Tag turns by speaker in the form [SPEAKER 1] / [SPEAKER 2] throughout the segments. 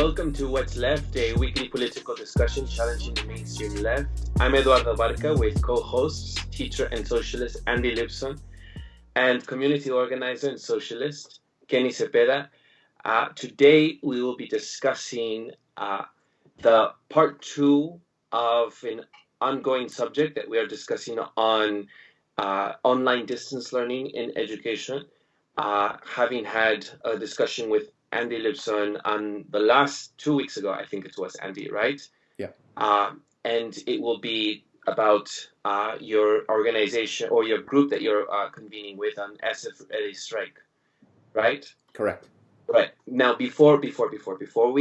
[SPEAKER 1] welcome to What's Left, a weekly political discussion challenging the mainstream left. I'm Eduardo Barca with co-hosts, teacher and socialist Andy Lipson, and community organizer and socialist Kenny Cepeda. Today we will be discussing the part 2 of an ongoing subject that we are discussing on online distance learning in education, having had a discussion with Andy Lipson on the last 2 weeks ago. I think it was Andy, right?
[SPEAKER 2] Yeah.
[SPEAKER 1] And it will be about your organization or your group that you're convening with on SF Ready Strike, right?
[SPEAKER 2] Correct.
[SPEAKER 1] Right. Now, before we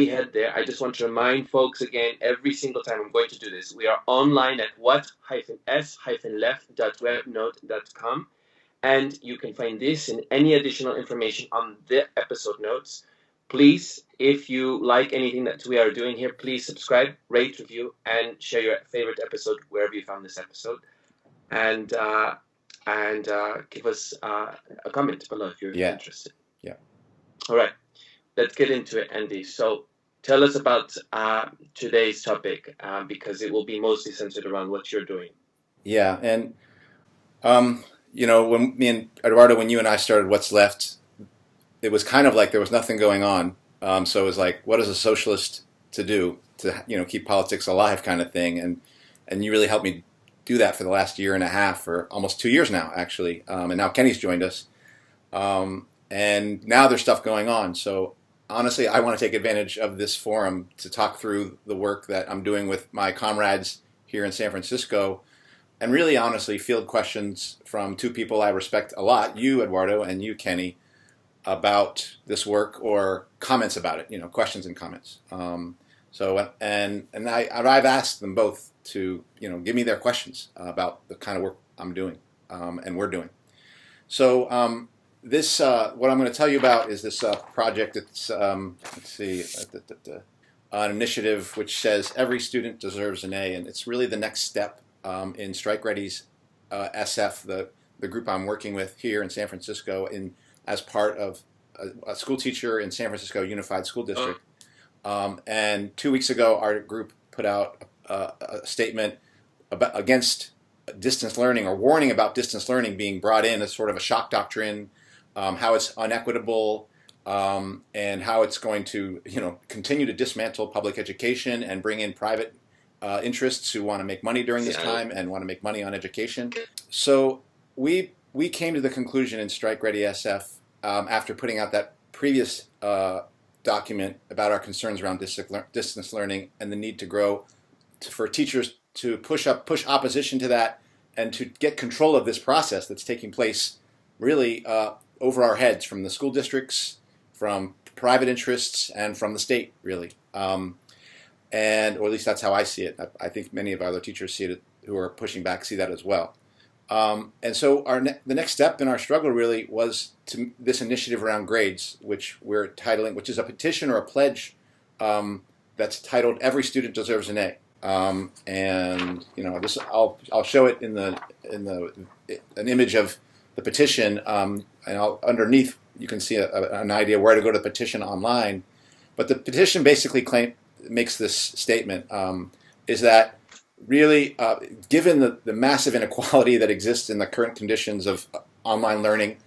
[SPEAKER 1] head there, I just want to remind folks again, every single time I'm going to do this, we are online at what-s-left.webnote.com, and you can find this and any additional information on the episode notes. Please, if you like anything that we are doing here, please subscribe, rate, review, and share your favorite episode wherever you found this episode, and give us a comment below if you're interested.
[SPEAKER 2] Yeah.
[SPEAKER 1] All right, let's get into it, Andy. So tell us about today's topic, because it will be mostly centered around what you're doing.
[SPEAKER 2] Yeah, and when me and Eduardo, when you and I started What's Left, it was kind of like there was nothing going on. So it was like, what is a socialist to do to keep politics alive, kind of thing. And you really helped me do that for the last year and a half, or almost 2 years now, actually. And now Kenny's joined us. And now there's stuff going on. So honestly, I want to take advantage of this forum to talk through the work that I'm doing with my comrades here in San Francisco, and really honestly field questions from two people I respect a lot, you, Eduardo, and you, Kenny, about this work, or comments about it, questions and comments. I've asked them both to, give me their questions about the kind of work I'm doing and we're doing. So this, what I'm going to tell you about is this project. It's, an initiative which says every student deserves an A, and it's really the next step in StrikeReadySF, the group I'm working with here in San Francisco, as part of a school teacher in San Francisco Unified School District. And 2 weeks ago, our group put out a statement against distance learning, or warning about distance learning being brought in as sort of a shock doctrine, how it's unequitable, and how it's going to continue to dismantle public education and bring in private interests who want to make money during this time and want to make money on education. So we came to the conclusion in StrikeReadySF, after putting out that previous document about our concerns around distance learning and the need to grow, for teachers to push opposition to that and to get control of this process that's taking place really over our heads, from the school districts, from private interests, and from the state, really. Or at least that's how I see it. I think many of our other teachers see it, who are pushing back, see that as well. And so the next step in our struggle really was to this initiative around grades, which we're titling, which is a petition or a pledge that's titled "Every Student Deserves an A." This I'll show it in an image of the petition, and underneath you can see an idea where to go to the petition online. But the petition basically makes this statement, is that really, given the massive inequality that exists in the current conditions of online learning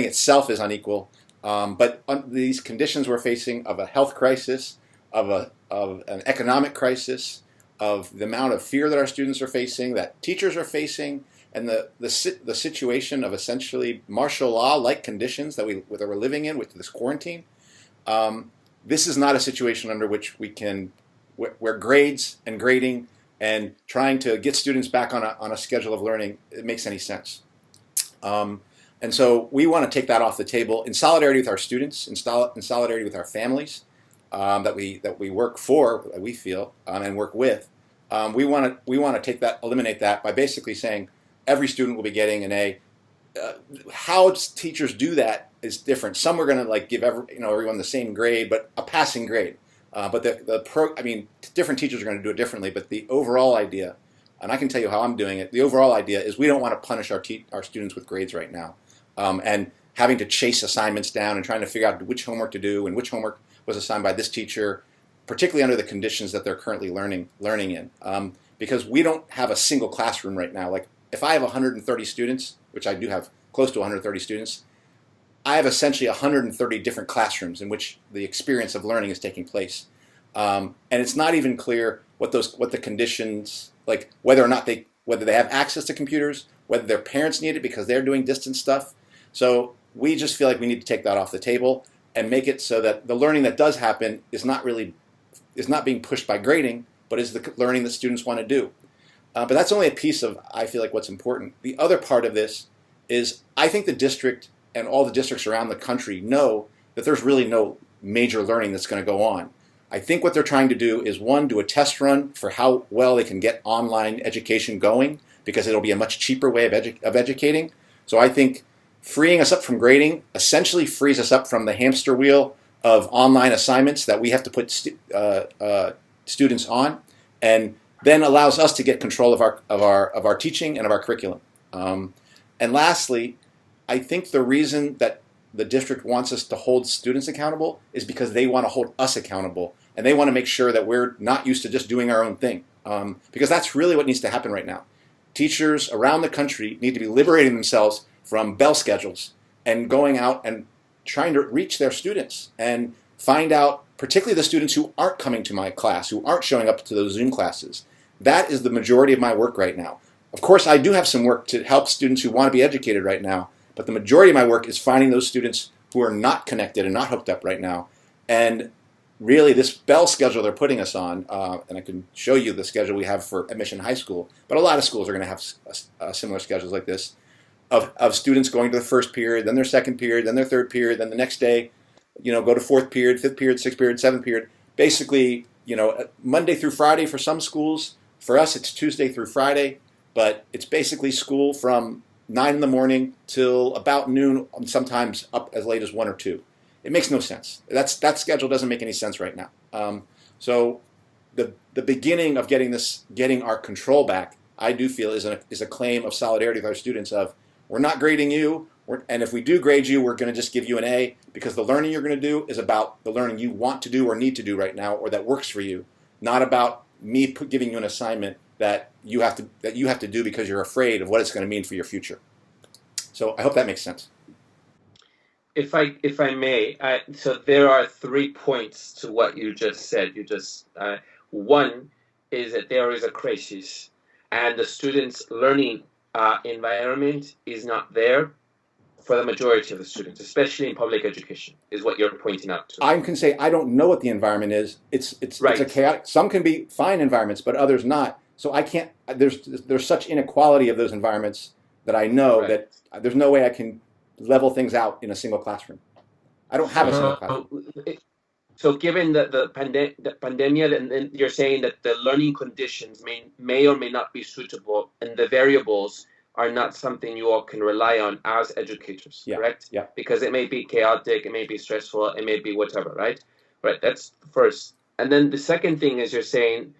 [SPEAKER 2] itself is unequal, but these conditions we're facing of a health crisis, of an economic crisis, of the amount of fear that our students are facing, that teachers are facing, and the situation of essentially martial law-like conditions that we're living in with this quarantine, this is not a situation under which where grades and grading and trying to get students back on a schedule of learning, it makes any sense. And so we want to take that off the table in solidarity with our students, in solidarity with our families that we work for, that we feel, and work with. We want to eliminate that by basically saying every student will be getting an A. How teachers do that is different. Some are going to give everyone the same grade, but a passing grade. But different teachers are going to do it differently. But the overall idea, and I can tell you how I'm doing it, the overall idea is we don't want to punish our students with grades right now. And having to chase assignments down and trying to figure out which homework to do and which homework was assigned by this teacher particularly under the conditions that they're currently learning in. Because we don't have a single classroom right now. Like if I have 130 students, which I do have close to 130 students, I have essentially 130 different classrooms in which the experience of learning is taking place. And it's not even clear what the conditions, like whether they have access to computers, whether their parents need it because they're doing distance stuff. So we just feel like we need to take that off the table and make it so that the learning that does happen is not being pushed by grading, but is the learning that students want to do. But that's only a piece of, I feel like, what's important. The other part of this is I think the district and all the districts around the country know that there's really no major learning that's going to go on. I think what they're trying to do is, one, do a test run for how well they can get online education going, because it'll be a much cheaper way of educating. So I think freeing us up from grading essentially frees us up from the hamster wheel of online assignments that we have to put students on, and then allows us to get control of our teaching and of our curriculum. And lastly, I think the reason that the district wants us to hold students accountable is because they want to hold us accountable, and they want to make sure that we're not used to just doing our own thing. Because that's really what needs to happen right now. Teachers around the country need to be liberating themselves from bell schedules and going out and trying to reach their students and find out, particularly the students who aren't coming to my class, who aren't showing up to those Zoom classes. That is the majority of my work right now. Of course, I do have some work to help students who want to be educated right now, but the majority of my work is finding those students who are not connected and not hooked up right now. And really, this bell schedule they're putting us on, and I can show you the schedule we have for Admission High School, but a lot of schools are going to have similar schedules like this, of students going to the first period, then their second period, then their third period, then the next day, go to fourth period, fifth period, sixth period, seventh period. Basically, Monday through Friday for some schools. For us, it's Tuesday through Friday, but it's basically school from 9 in the morning till about noon, sometimes up as late as 1 or 2. It makes no sense. That schedule doesn't make any sense right now. So the beginning of getting our control back, I do feel is a claim of solidarity with our students. Of, we're not grading you, and if we do grade you, we're going to just give you an A, because the learning you're going to do is about the learning you want to do or need to do right now, or that works for you, not about me giving you an assignment that you have to do because you're afraid of what it's going to mean for your future. So I hope that makes sense.
[SPEAKER 1] If I may, so there are 3 points to what you just said. One is that there is a crisis, and the students' learning environment is not there for the majority of the students, especially in public education, is what you're pointing out to.
[SPEAKER 2] I can say I don't know what the environment is. It's
[SPEAKER 1] Right.
[SPEAKER 2] a chaotic. Some can be fine environments, but others not. So I can't. There's such inequality of those environments that I know
[SPEAKER 1] Right.
[SPEAKER 2] that there's no way I can level things out in a single classroom. I don't have a single classroom.
[SPEAKER 1] So given the pandemic, and then you're saying that the learning conditions may or may not be suitable, and the variables are not something you all can rely on as educators,
[SPEAKER 2] Yeah,
[SPEAKER 1] correct?
[SPEAKER 2] yeah.
[SPEAKER 1] Because it may be chaotic, it may be stressful, it may be whatever, right? Right, that's first. And then the second thing is, you're saying,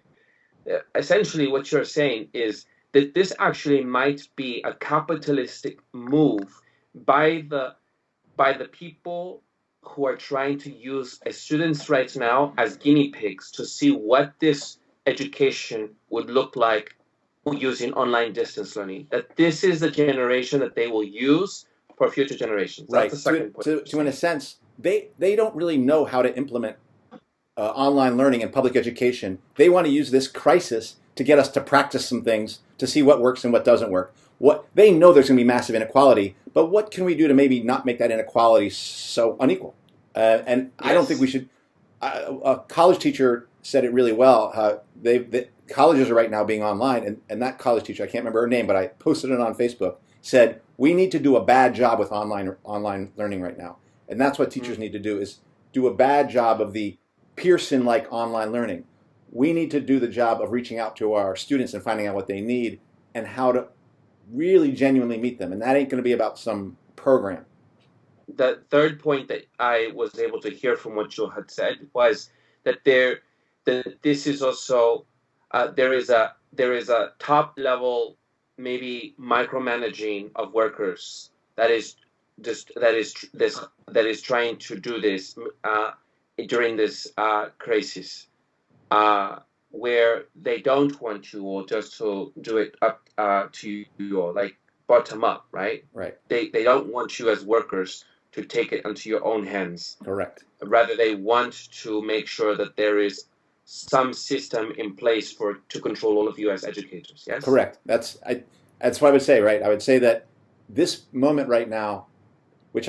[SPEAKER 1] essentially what you're saying is that this actually might be a capitalistic move by the people who are trying to use students right now as guinea pigs to see what this education would look like using online distance learning. That this is the generation that they will use for future generations.
[SPEAKER 2] Right.
[SPEAKER 1] That's the second point.
[SPEAKER 2] To in a sense, they don't really know how to implement online learning in public education. They want to use this crisis to get us to practice some things, to see what works and what doesn't work. What they know, there's going to be massive inequality, but what can we do to maybe not make that inequality so unequal? And yes. I don't think we should. A college teacher said it really well. Colleges are right now being online, and that college teacher, I can't remember her name, but I posted it on Facebook, said we need to do a bad job with online learning right now, and that's what teachers need to do, is do a bad job of the Pearson-like online learning. We need to do the job of reaching out to our students and finding out what they need and how to really genuinely meet them, and that ain't going to be about some program.
[SPEAKER 1] The third point that I was able to hear from what you had said was that this is also there is a top level, maybe micromanaging of workers that is trying to do this during this crisis. where they don't want you, or just to do it up to you, or like bottom up, right?
[SPEAKER 2] Right.
[SPEAKER 1] They don't want you as workers to take it into your own hands.
[SPEAKER 2] Correct.
[SPEAKER 1] Rather, they want to make sure that there is some system in place to control all of you as educators. Yes.
[SPEAKER 2] Correct. That's what I would say. Right. I would say that this moment right now, which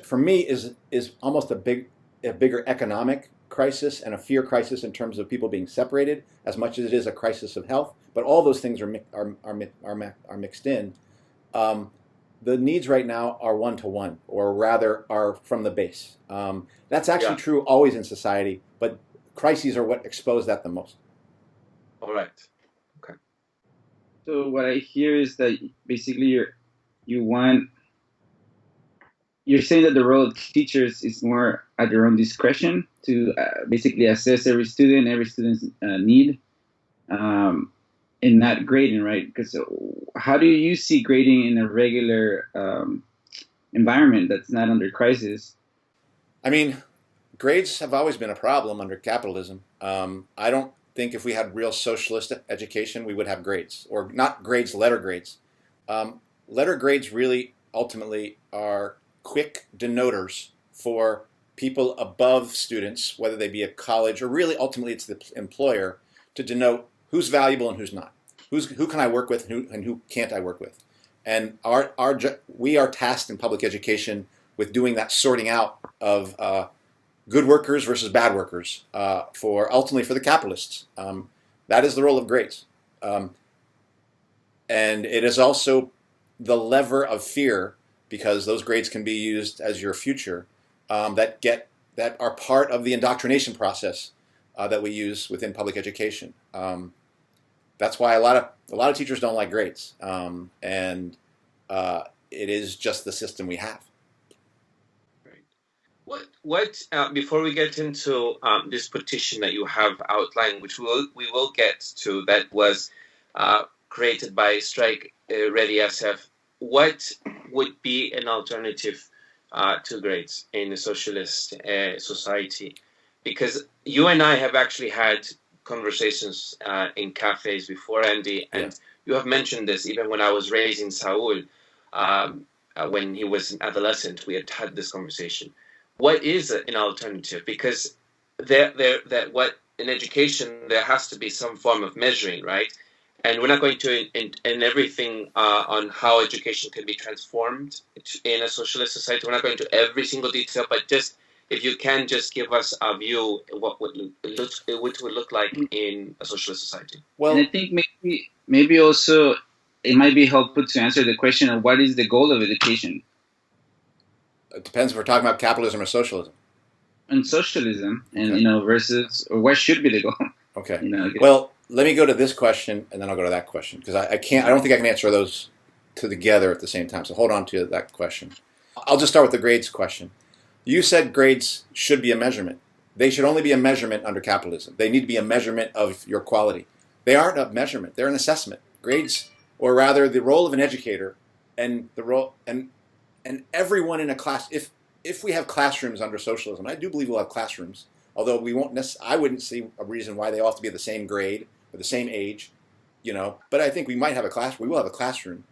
[SPEAKER 2] for me is almost a bigger economic crisis and a fear crisis in terms of people being separated, as much as it is a crisis of health. But all those things are mixed in. The needs right now are one-to-one, or rather are from the base. That's actually true always in society, but crises are what expose that the most.
[SPEAKER 1] All right. Okay.
[SPEAKER 3] So what I hear is that basically you're saying that the role of teachers is more at their own discretion to basically assess every student's need, and not grading, right? Because how do you see grading in a regular environment that's not under crisis?
[SPEAKER 2] I mean, grades have always been a problem under capitalism. I don't think if we had real socialist education, we would have grades, or not grades, letter grades. Letter grades really ultimately are quick denoters for people above students, whether they be a college, or really ultimately it's the employer, to denote who's valuable and who's not. Who can I work with and who can't I work with? And we are tasked in public education with doing that sorting out of good workers versus bad workers ultimately for the capitalists. That is the role of grades. And it is also the lever of fear, because those grades can be used as your future, that are part of the indoctrination process that we use within public education. That's why a lot of teachers don't like grades, and it is just the system we have.
[SPEAKER 1] Right. What before we get into this petition that you have outlined, which we will get to, that was created by StrikeReadySF, what would be an alternative to grades in a socialist society? Because you and I have actually had conversations in cafes before, Andy, and you have mentioned this even when I was raising Saul, when he was an adolescent. We had this conversation. What is an alternative? Because in education there has to be some form of measuring, right? And we're not going to in everything on how education can be transformed in a socialist society. We're not going to every single detail, but just if you can just give us a view of what it would look like in a socialist society.
[SPEAKER 3] Well, and I think maybe also it might be helpful to answer the question of what is the goal of education.
[SPEAKER 2] It depends if we're talking about capitalism or socialism.
[SPEAKER 3] And socialism, and versus, or what should be the goal?
[SPEAKER 2] Okay. Well, let me go to this question, and then I'll go to that question, because I don't think I can answer those together at the same time. So hold on to that question. I'll just start with the grades question. You said grades should be a measurement. They should only be a measurement under capitalism. They need to be a measurement of your quality. They aren't a measurement. They're an assessment. Grades, or rather, the role of an educator, and the role and everyone in a class. If we have classrooms under socialism, I do believe we'll have classrooms. Although we won't I wouldn't see a reason why they all have to be the same grade or the same age, But I think we might have a class. We will have a classroom.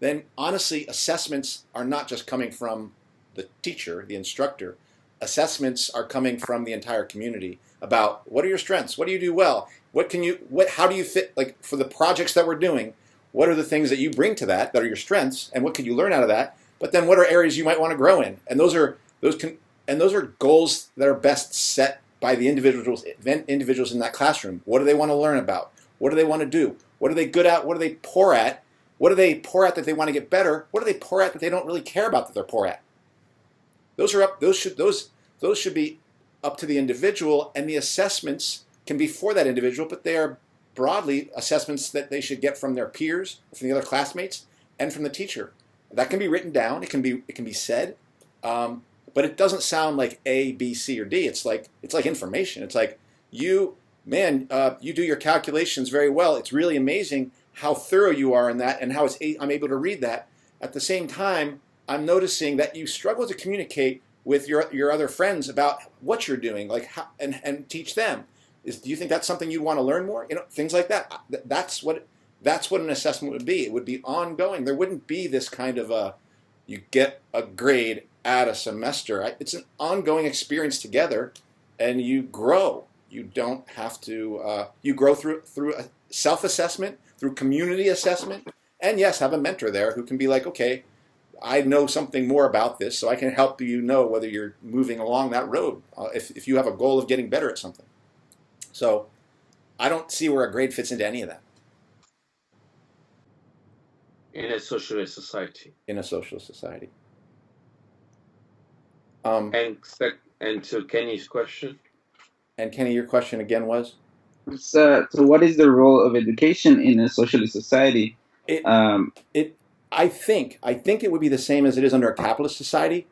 [SPEAKER 2] Then, honestly, assessments are not just coming from the teacher, the instructor. Assessments are coming from the entire community about what are your strengths, what do you do well, how do you fit, like for the projects that we're doing, what are the things that you bring to that are your strengths, and what can you learn out of that? But then, what are areas you might want to grow in? And those are goals that are best set by the individuals in that classroom. What do they want to learn about? What do they want to do? What are they good at? What are they poor at? What are they poor at that they want to get better? What are they poor at that they don't really care about that they're poor at? Those should be up to the individual, and the assessments can be for that individual, but they are broadly assessments that they should get from their peers, from the other classmates, and from the teacher. That can be written down. It can be said. But it doesn't sound like A, B, C, or D. It's like information. It's like you do your calculations very well. It's really amazing how thorough you are in that, and how I'm able to read that. At the same time, I'm noticing that you struggle to communicate with your other friends about what you're doing, like how, and teach them. Do you think that's something you'd want to learn more? Things like that. That's what an assessment would be. It would be ongoing. There wouldn't be this kind of you get a grade at a semester. It's an ongoing experience together, and you grow. You don't have to. You grow through a self-assessment, through community assessment, and yes, have a mentor there who can be like, okay, I know something more about this, so I can help you know whether you're moving along that road. If you have a goal of getting better at something. So I don't see where a grade fits into any of that.
[SPEAKER 1] In a socialist society.
[SPEAKER 2] In a socialist society.
[SPEAKER 1] And to Kenny's question.
[SPEAKER 2] And Kenny, your question again was?
[SPEAKER 3] So what is the role of education in a socialist society?
[SPEAKER 2] I think it would be the same as it is under a capitalist society,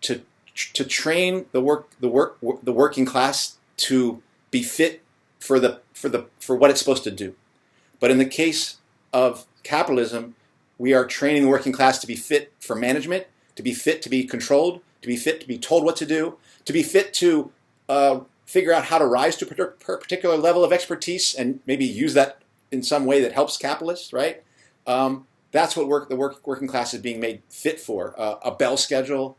[SPEAKER 2] to train the working class to be fit for what it's supposed to do. But in the case of capitalism, we are training the working class to be fit for management, to be fit to be controlled, to be fit to be told what to do, to be fit to figure out how to rise to a particular level of expertise and maybe use that in some way that helps capitalists, right? That's what the working class is being made fit for. A bell schedule,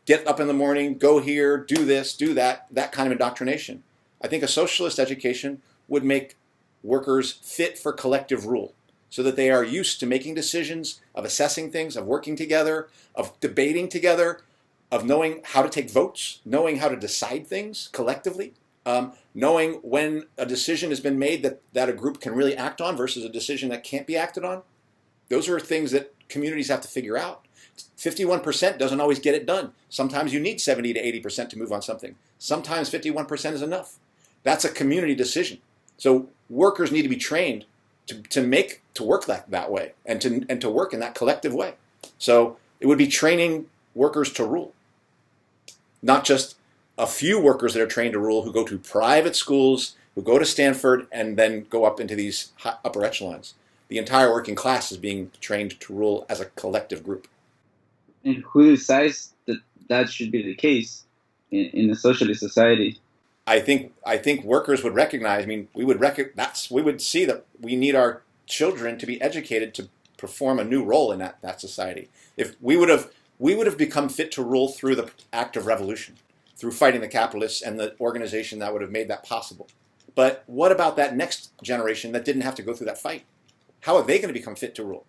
[SPEAKER 2] get up in the morning, go here, do this, do that kind of indoctrination. I think a socialist education would make workers fit for collective rule so that they are used to making decisions, of assessing things, of working together, of debating together, of knowing how to take votes, knowing how to decide things collectively, knowing when a decision has been made that a group can really act on versus a decision that can't be acted on. Those are things that communities have to figure out. 51% doesn't always get it done. Sometimes you need 70 to 80% to move on something. Sometimes 51% is enough. That's a community decision. So workers need to be trained to work that way and to work in that collective way. So it would be training workers to rule. Not just a few workers that are trained to rule who go to private schools, who go to Stanford and then go up into these upper echelons. The entire working class is being trained to rule as a collective group.
[SPEAKER 3] And who decides that should be the case in a socialist society?
[SPEAKER 2] I think workers would recognize. I mean, we would see that we need our children to be educated to perform a new role in that society. If we would have become fit to rule through the act of revolution, through fighting the capitalists and the organization that would have made that possible. But what about that next generation that didn't have to go through that fight? How are they going to become fit to rule?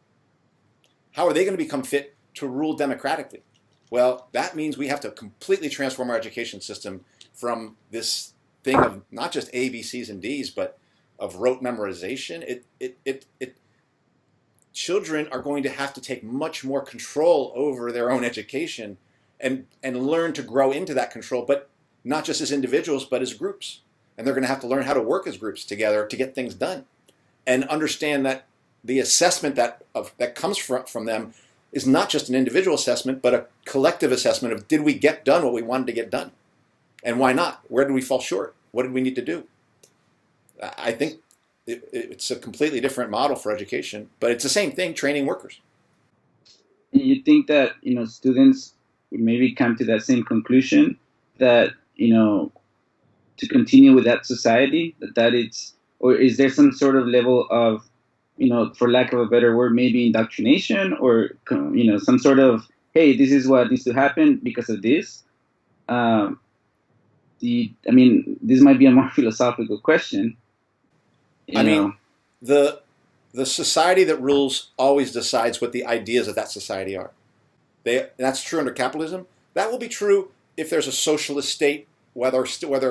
[SPEAKER 2] How are they going to become fit to rule democratically? Well, that means we have to completely transform our education system from this thing of not just A, B, C's, and D's, but of rote memorization. Children are going to have to take much more control over their own education and learn to grow into that control, but not just as individuals, but as groups. And they're going to have to learn how to work as groups together to get things done and understand that the assessment that comes from them is not just an individual assessment, but a collective assessment of, did we get done what we wanted to get done? And why not? Where did we fall short? What did we need to do? I think it's a completely different model for education, but it's the same thing, training workers.
[SPEAKER 3] You think that, students would maybe come to that same conclusion that, to continue with that society, that it's, or is there some sort of level of, for lack of a better word, maybe indoctrination or, some sort of, hey, this is what needs to happen because of this? This might be a more philosophical question.
[SPEAKER 2] The society that rules always decides what the ideas of that society are. That's true under capitalism. That will be true if there's a socialist state, where there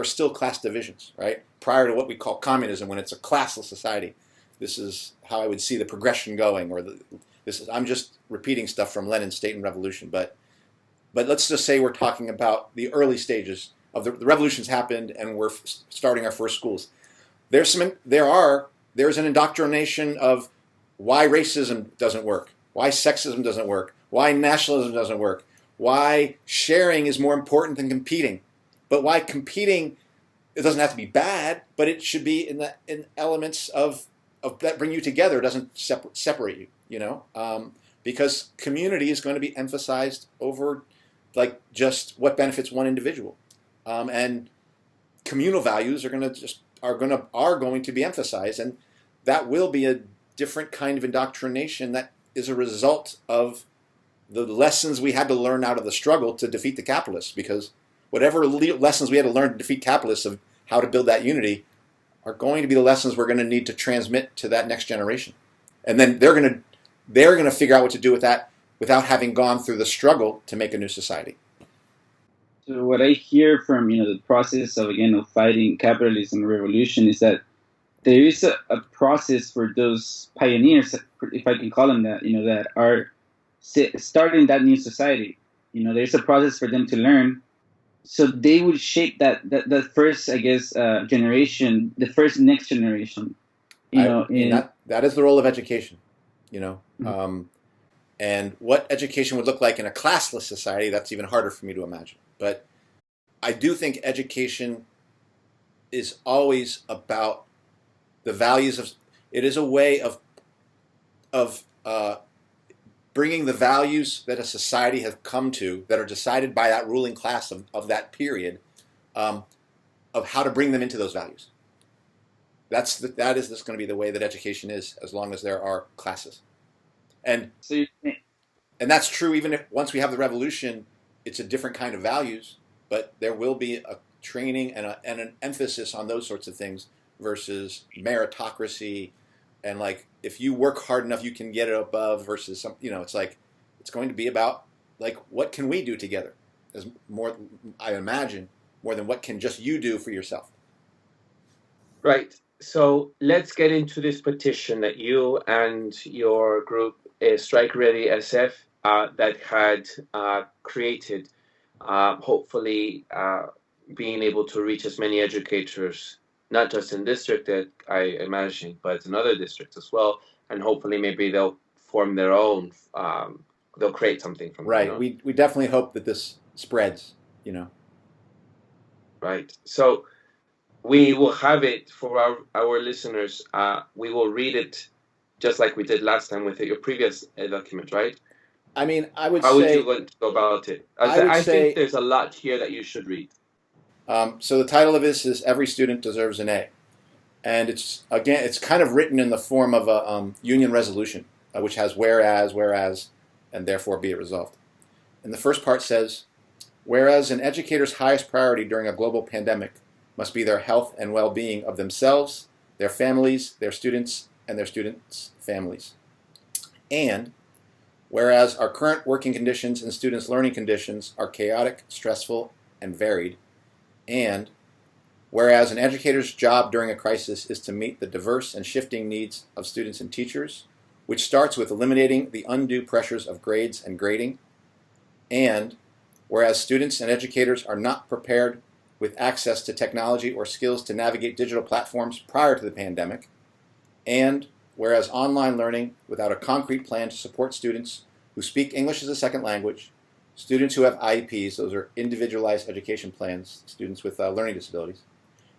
[SPEAKER 2] are still class divisions, right? Prior to what we call communism, when it's a classless society. This is how I would see the progression going. I'm just repeating stuff from Lenin's State and Revolution, but let's just say we're talking about the early stages of the revolutions happened, and we're starting our first schools. There's an indoctrination of why racism doesn't work, why sexism doesn't work, why nationalism doesn't work, why sharing is more important than competing, but why competing, it doesn't have to be bad, but it should be in elements of that bring you together, doesn't separate you, because community is going to be emphasized over like just what benefits one individual, and communal values are going to just are going to be emphasized, and that will be a different kind of indoctrination that is a result of the lessons we had to learn out of the struggle to defeat the capitalists. Because whatever lessons we had to learn to defeat capitalists of how to build that unity are going to be the lessons we're going to need to transmit to that next generation, and then they're going to figure out what to do with that without having gone through the struggle to make a new society.
[SPEAKER 3] So what I hear from the process of fighting capitalism revolution is that there is a process for those pioneers, if I can call them that, that are starting that new society. There's a process for them to learn, so they would shape that first, I guess, generation, the next generation.
[SPEAKER 2] That is the role of education.
[SPEAKER 3] Mm-hmm.
[SPEAKER 2] And what education would look like in a classless society, that's even harder for me to imagine. But I do think education is always about the values of. It is a way of bringing the values that a society has come to, that are decided by that ruling class of that period, of how to bring them into those values. That is going to be the way that education is, as long as there are classes. And that's true even if once we have the revolution, it's a different kind of values, but there will be a training and an emphasis on those sorts of things versus meritocracy and like if you work hard enough you can get it above versus some it's going to be about like what can we do together as more I imagine more than what can just you do for yourself.
[SPEAKER 1] Right. So let's get into this petition that you and your group, StrikeReadySF, that had created, hopefully being able to reach as many educators, not just in district that I imagine, but in other districts as well, and hopefully maybe they'll form their own, they'll create something from
[SPEAKER 2] right.
[SPEAKER 1] there.
[SPEAKER 2] We definitely hope that this spreads,
[SPEAKER 1] Right. So we will have it for our listeners. We will read it just like we did last time with your previous document, right?
[SPEAKER 2] I mean, I would
[SPEAKER 1] How
[SPEAKER 2] say...
[SPEAKER 1] would you going to go about it? I think there's a lot here that you should read.
[SPEAKER 2] So the title of this is Every Student Deserves an A. And it's kind of written in the form of a union resolution, which has whereas, and therefore be it resolved. And the first part says, whereas an educator's highest priority during a global pandemic must be their health and well-being of themselves, their families, their students, and their students' families. And whereas our current working conditions and students' learning conditions are chaotic, stressful, and varied, and whereas an educator's job during a crisis is to meet the diverse and shifting needs of students and teachers, which starts with eliminating the undue pressures of grades and grading, and whereas students and educators are not prepared with access to technology or skills to navigate digital platforms prior to the pandemic, and whereas online learning without a concrete plan to support students who speak English as a second language, students who have IEPs, those are individualized education plans, students with learning disabilities,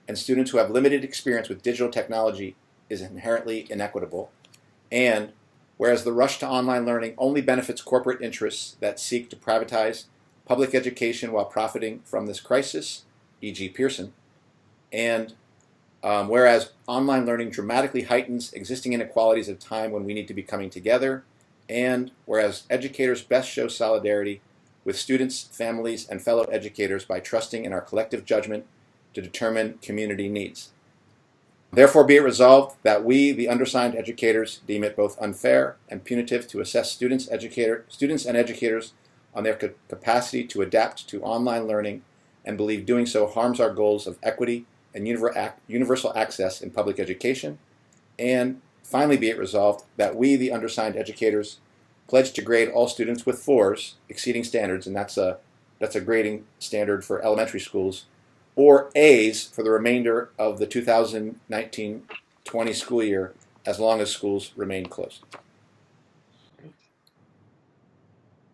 [SPEAKER 2] and students who have limited experience with digital technology is inherently inequitable, and whereas the rush to online learning only benefits corporate interests that seek to privatize public education while profiting from this crisis, e.g. Pearson, and whereas online learning dramatically heightens existing inequalities at a time when we need to be coming together, and whereas educators best show solidarity with students, families, and fellow educators by trusting in our collective judgment to determine community needs. Therefore be it resolved that we, the undersigned educators, deem it both unfair and punitive to assess students and educators on their capacity to adapt to online learning and believe doing so harms our goals of equity and universal access in public education. And finally be it resolved that we, the undersigned educators, pledge to grade all students with 4s, exceeding standards, and that's a grading standard for elementary schools, or A's for the remainder of the 2019-20 school year, as long as schools remain closed.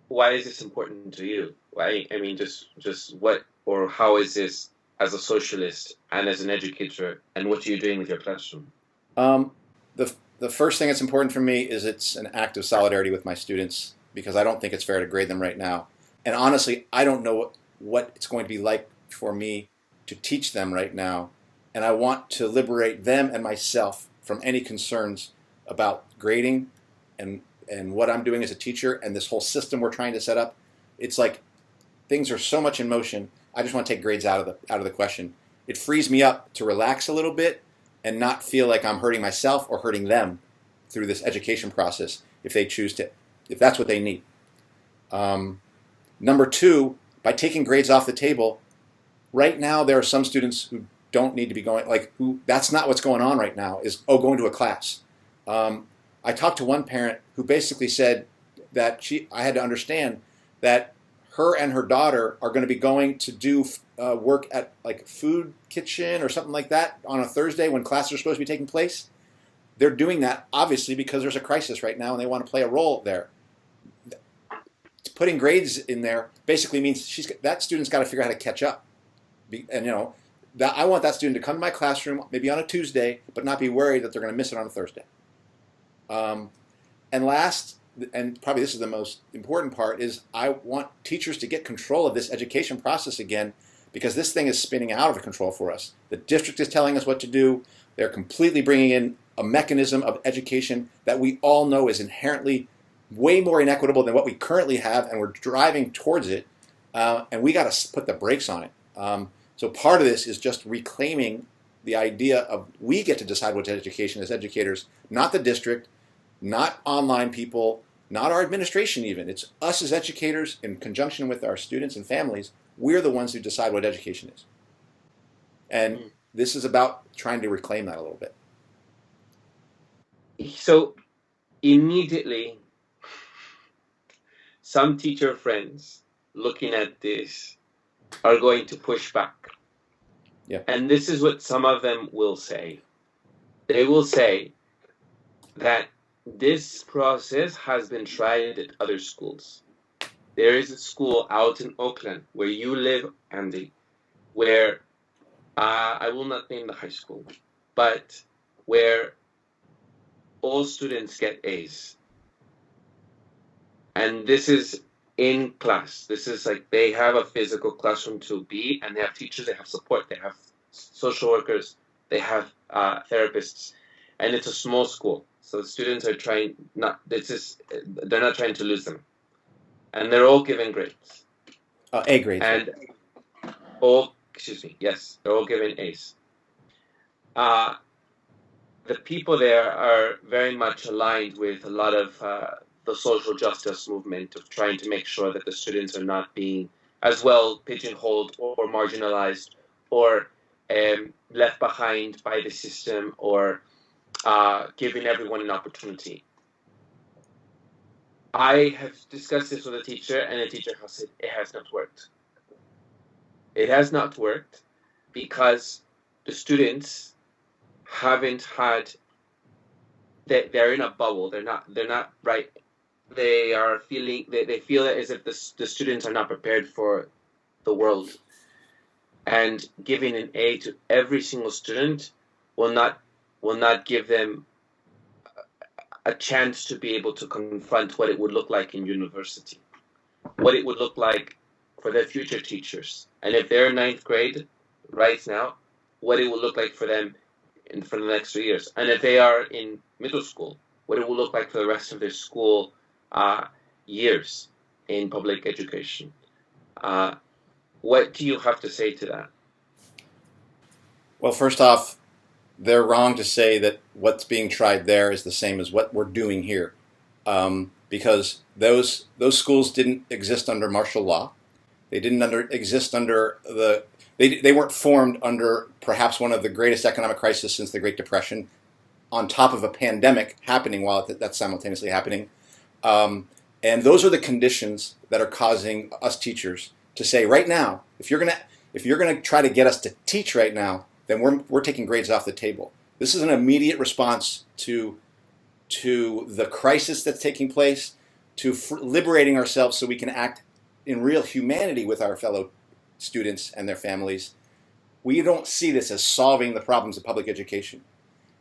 [SPEAKER 1] Why is this important to you? Why? I mean, just what or how is this as a socialist and as an educator, and what are you doing with your classroom?
[SPEAKER 2] The first thing that's important for me is it's an act of solidarity with my students, because I don't think it's fair to grade them right now. And honestly, I don't know what it's going to be like for me to teach them right now and I want to liberate them and myself from any concerns about grading and what I'm doing as a teacher and this whole system we're trying to set up. It's like things are so much in motion. I just want to take grades out of the question. It frees me up to relax a little bit and not feel like I'm hurting myself or hurting them through this education process if they choose to, if that's what they need. Number two, by taking grades off the table, right now there are some students who don't need to be going, like who that's not what's going on right now, is going to a class. I talked to one parent who basically said that I had to understand that her and her daughter are going to be going to do work at like food kitchen or something like that on a Thursday when classes are supposed to be taking place. They're doing that obviously because there's a crisis right now and they want to play a role there. Putting grades in there basically means that student's got to figure out how to catch up. And that I want that student to come to my classroom maybe on a Tuesday, but not be worried that they're going to miss it on a Thursday. And last, and probably this is the most important part, is I want teachers to get control of this education process again, because this thing is spinning out of control for us. The district is telling us what to do. They're completely bringing in a mechanism of education that we all know is inherently way more inequitable than what we currently have, and we're driving towards it, and we got to put the brakes on it. So part of this is just reclaiming the idea of we get to decide what education as educators, not the district, not online people, not our administration even. It's us as educators in conjunction with our students and families. We're the ones who decide what education is. And this is about trying to reclaim that a little bit.
[SPEAKER 1] So immediately, some teacher friends looking at this are going to push back.
[SPEAKER 2] Yeah.
[SPEAKER 1] And this is what some of them will say. They will say that this process has been tried at other schools. There is a school out in Oakland where you live, Andy, where I will not name the high school, but where all students get A's. And this is in class. This is like they have a physical classroom to be, and they have teachers, they have support, they have social workers, they have therapists, and it's a small school. So the students are they're not trying to lose them. And they're all given grades.
[SPEAKER 2] A grades.
[SPEAKER 1] And yes, they're all given A's. The people there are very much aligned with a lot of the social justice movement of trying to make sure that the students are not being as well pigeonholed or marginalized or left behind by the system or giving everyone an opportunity. I have discussed this with a teacher, and the teacher has said it has not worked. It has not worked because the students haven't had. They're in a bubble. They're not right. They are feeling. They feel as if the students are not prepared for the world, and giving an A to every single student will not give them a chance to be able to confront what it would look like in university, what it would look like for their future teachers. And if they're in ninth grade right now, what it will look like for them for the next 3 years. And if they are in middle school, what it will look like for the rest of their school years in public education. What do you have to say to that?
[SPEAKER 2] Well, first off, they're wrong to say that what's being tried there is the same as what we're doing here, because those schools didn't exist under martial law. They didn't exist under they weren't formed under perhaps one of the greatest economic crises since the Great Depression, on top of a pandemic happening while that's simultaneously happening. And those are the conditions that are causing us teachers to say right now, if you're gonna try to get us to teach right now, then we're taking grades off the table. This is an immediate response to the crisis that's taking place, to liberating ourselves so we can act in real humanity with our fellow students and their families. We don't see this as solving the problems of public education.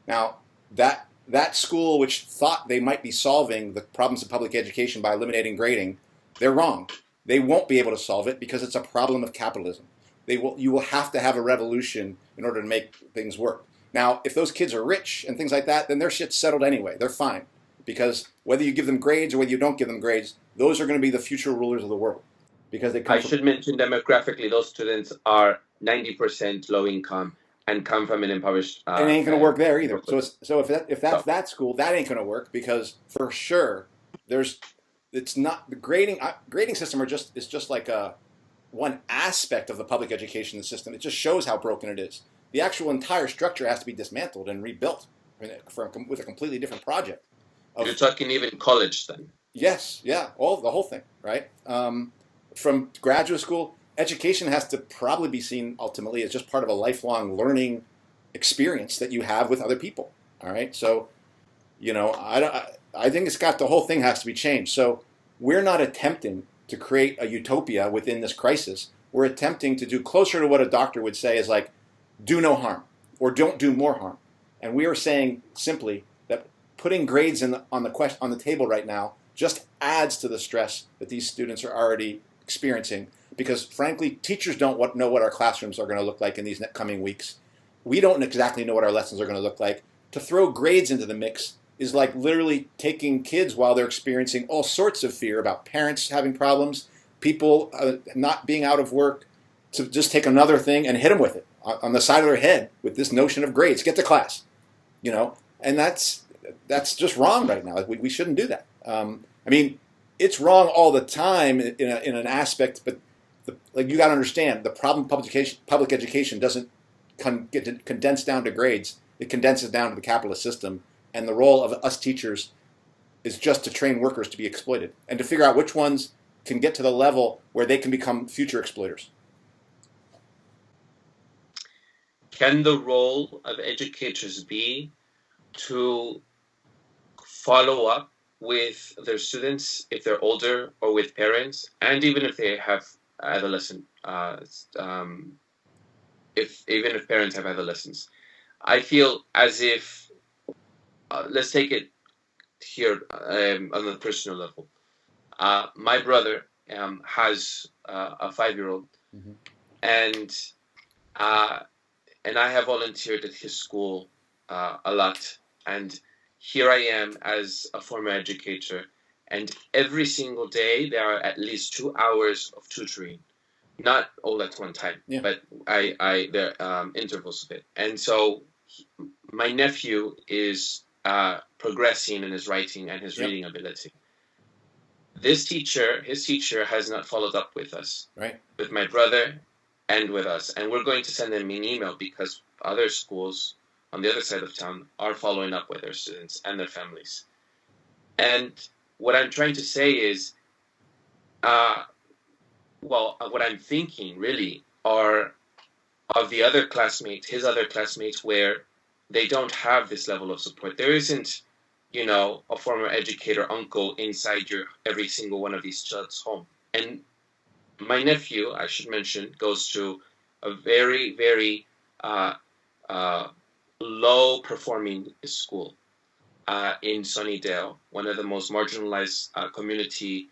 [SPEAKER 2] Now, that school which thought they might be solving the problems of public education by eliminating grading, they're wrong. They won't be able to solve it because it's a problem of capitalism. you will have to have a revolution in order to make things work. Now, if those kids are rich and things like that, then their shit's settled anyway. They're fine. Because whether you give them grades or whether you don't give them grades, those are going to be the future rulers of the world. Because they come
[SPEAKER 1] I should mention demographically, those students are 90% low income and come from an impoverished.
[SPEAKER 2] It ain't going to work there either. So if that's that school, that ain't going to work, because for sure it's not the grading system is just like one aspect of the public education system. It just shows how broken it is. The actual entire structure has to be dismantled and rebuilt with a completely different project.
[SPEAKER 1] You're talking even college then?
[SPEAKER 2] Yes, yeah, the whole thing, right? From graduate school, education has to probably be seen ultimately as just part of a lifelong learning experience that you have with other people. All right, so I think the whole thing has to be changed. So we're not attempting to create a utopia within this crisis. We're attempting to do closer to what a doctor would say is like, do no harm, or don't do more harm. And we are saying simply that putting grades on the table right now just adds to the stress that these students are already experiencing, because frankly, teachers don't know what our classrooms are going to look like in these coming weeks. We don't exactly know what our lessons are going to look like. To throw grades into the mix is like literally taking kids while they're experiencing all sorts of fear about parents having problems, people not being out of work, to just take another thing and hit them with it on the side of their head with this notion of grades. Get to class, and that's just wrong right now. We shouldn't do that. It's wrong all the time in an aspect, but you got to understand the problem. Public education doesn't get condensed down to grades. It condenses down to the capitalist system, and the role of us teachers is just to train workers to be exploited and to figure out which ones can get to the level where they can become future exploiters.
[SPEAKER 1] Can the role of educators be to follow up with their students if they're older, or with parents, and even if they have adolescent, even if parents have adolescents? I feel as if, let's take it here on a personal level. My brother has a 5-year-old,
[SPEAKER 2] Mm-hmm.
[SPEAKER 1] and I have volunteered at his school a lot. And here I am as a former educator, and every single day there are at least 2 hours of tutoring, not all at one time, but there are intervals of it. And so my nephew is progressing in his writing and his reading ability. His teacher has not followed up with us,
[SPEAKER 2] right?
[SPEAKER 1] With my brother and with us. And we're going to send them an email, because other schools on the other side of town are following up with their students and their families. And what I'm trying to say is, what I'm thinking really are of the other classmates, his other classmates, where they don't have this level of support. There isn't, a former educator uncle inside every single one of these child's home. And my nephew, I should mention, goes to a very, very low-performing school in Sunnydale, one of the most marginalized community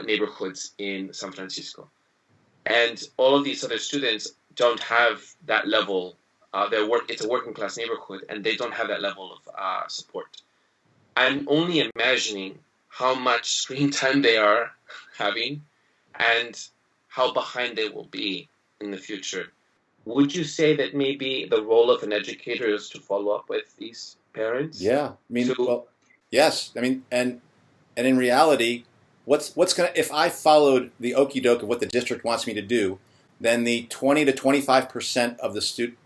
[SPEAKER 1] neighborhoods in San Francisco. And all of these other students don't have that level. It's a working-class neighborhood, and they don't have that level of support. I'm only imagining how much screen time they are having and how behind they will be in the future. Would you say that maybe the role of an educator is to follow up with these parents?
[SPEAKER 2] Yeah, yes. And in reality, if I followed the okie doke of what the district wants me to do, then the 20 to 25% of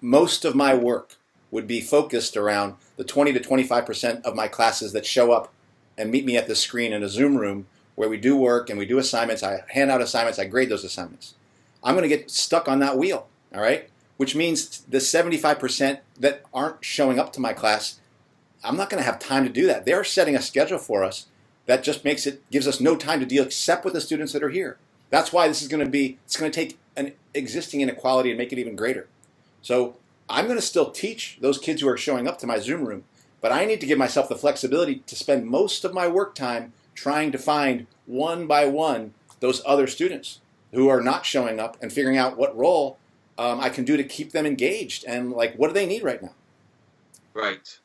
[SPEAKER 2] most of my work would be focused around the 20 to 25% of my classes that show up and meet me at the screen in a Zoom room where we do work and we do assignments. I hand out assignments. I grade those assignments. I'm going to get stuck on that wheel, all right? Which means the 75% that aren't showing up to my class, I'm not going to have time to do that. They're setting a schedule for us that just gives us no time to deal except with the students that are here. That's why it's going to take an existing inequality and make it even greater. So I'm going to still teach those kids who are showing up to my Zoom room, but I need to give myself the flexibility to spend most of my work time trying to find one by one those other students. who are not showing up and figuring out what role I can do to keep them engaged and like what do they need right now.
[SPEAKER 1] Right.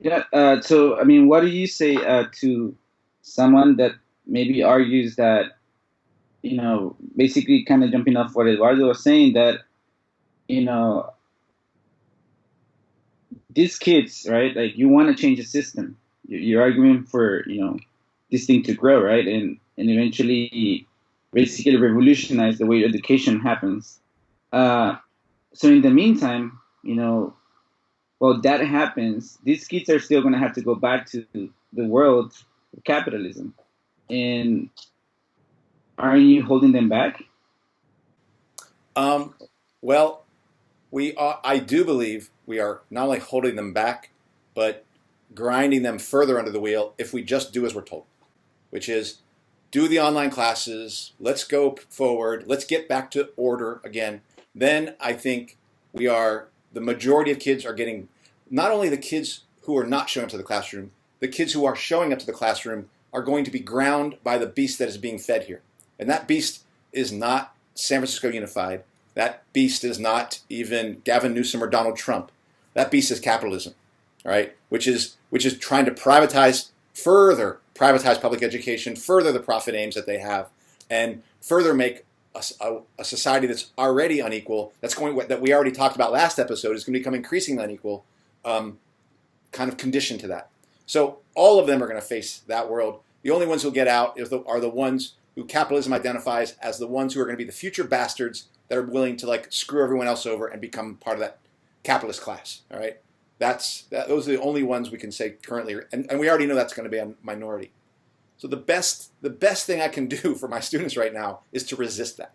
[SPEAKER 3] Yeah. So, I mean, what do you say to someone that maybe argues that, basically kind of jumping off what Eduardo was saying, that, these kids, right? Like, you want to change the system. You're arguing for, this thing to grow, right? And eventually basically revolutionize the way education happens. So in the meantime, while that happens, these kids are still going to have to go back to the world of capitalism. And aren't you holding them back?
[SPEAKER 2] Well, I do believe we are not only holding them back, but grinding them further under the wheel if we just do as we're told, which is do the online classes, let's go forward, let's get back to order again. Then I think the majority of kids are getting, not only the kids who are not showing up to the classroom, the kids who are showing up to the classroom are going to be ground by the beast that is being fed here. And that beast is not San Francisco Unified. That beast is not even Gavin Newsom or Donald Trump. That beast is capitalism, right? Which is trying to further privatize public education, further the profit aims that they have, and further make a society that's already unequal, that we already talked about last episode, is going to become increasingly unequal, kind of conditioned to that. So all of them are going to face that world. The only ones who'll get out are the ones who capitalism identifies as the ones who are going to be the future bastards that are willing to like screw everyone else over and become part of that capitalist class. All right, those are the only ones we can say currently, and we already know that's going to be a minority. So the best thing I can do for my students right now is to resist that,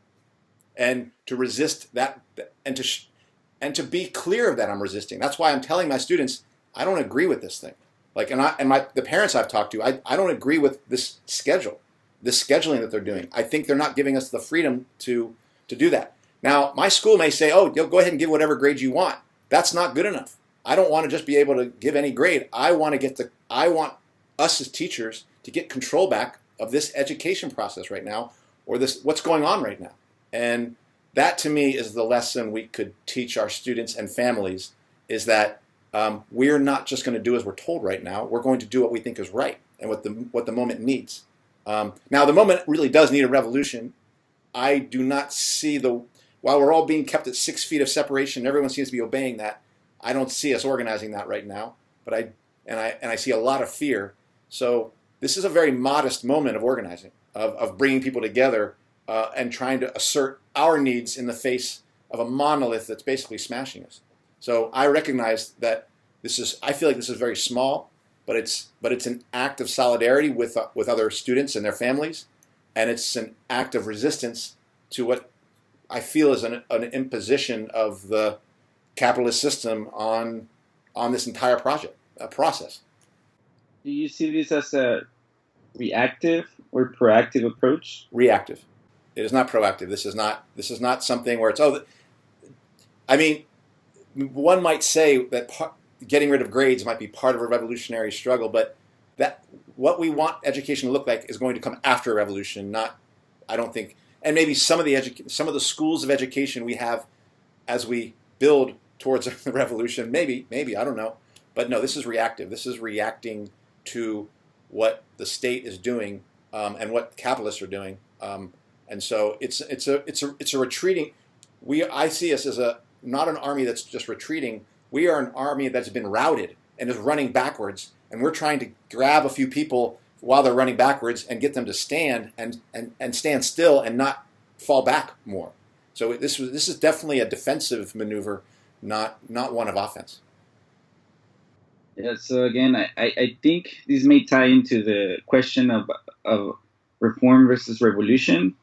[SPEAKER 2] and to resist that, and to be clear of that I'm resisting. That's why I'm telling my students I don't agree with this thing. Like, the parents I've talked to, I don't agree with this scheduling that they're doing. I think they're not giving us the freedom to do that. Now, my school may say, oh, you'll go ahead and give whatever grade you want. That's not good enough. I don't want to just be able to give any grade. I want us as teachers to get control back of this education process right now, or what's going on right now. And that to me is the lesson we could teach our students and families, is that we're not just going to do as we're told right now. We're going to do what we think is right and what the moment needs. Now, the moment really does need a revolution. I do not see while we're all being kept at 6 feet of separation, everyone seems to be obeying that. I don't see us organizing that right now, but I see a lot of fear. So this is a very modest moment of organizing, of bringing people together and trying to assert our needs in the face of a monolith that's basically smashing us. So I recognize that I feel like this is very small, but it's an act of solidarity with other students and their families, and it's an act of resistance to what I feel is an imposition of the capitalist system on this entire process.
[SPEAKER 3] Do you see this as a reactive or proactive approach?
[SPEAKER 2] Reactive. It is not proactive. This is not something where it's one might say that getting rid of grades might be part of a revolutionary struggle, but that what we want education to look like is going to come after a revolution, not, I don't think, and maybe some of the schools of education we have as we build towards the revolution, maybe, I don't know. But no, this is reactive. This is reacting to what the state is doing and what capitalists are doing. And so it's a retreating. I see us as not an army that's just retreating. We are an army that's been routed and is running backwards, and we're trying to grab a few people while they're running backwards and get them to stand and stand still and not fall back more. So this is definitely a defensive maneuver, not one of offense.
[SPEAKER 3] Yeah. So again, I think this may tie into the question of reform versus revolution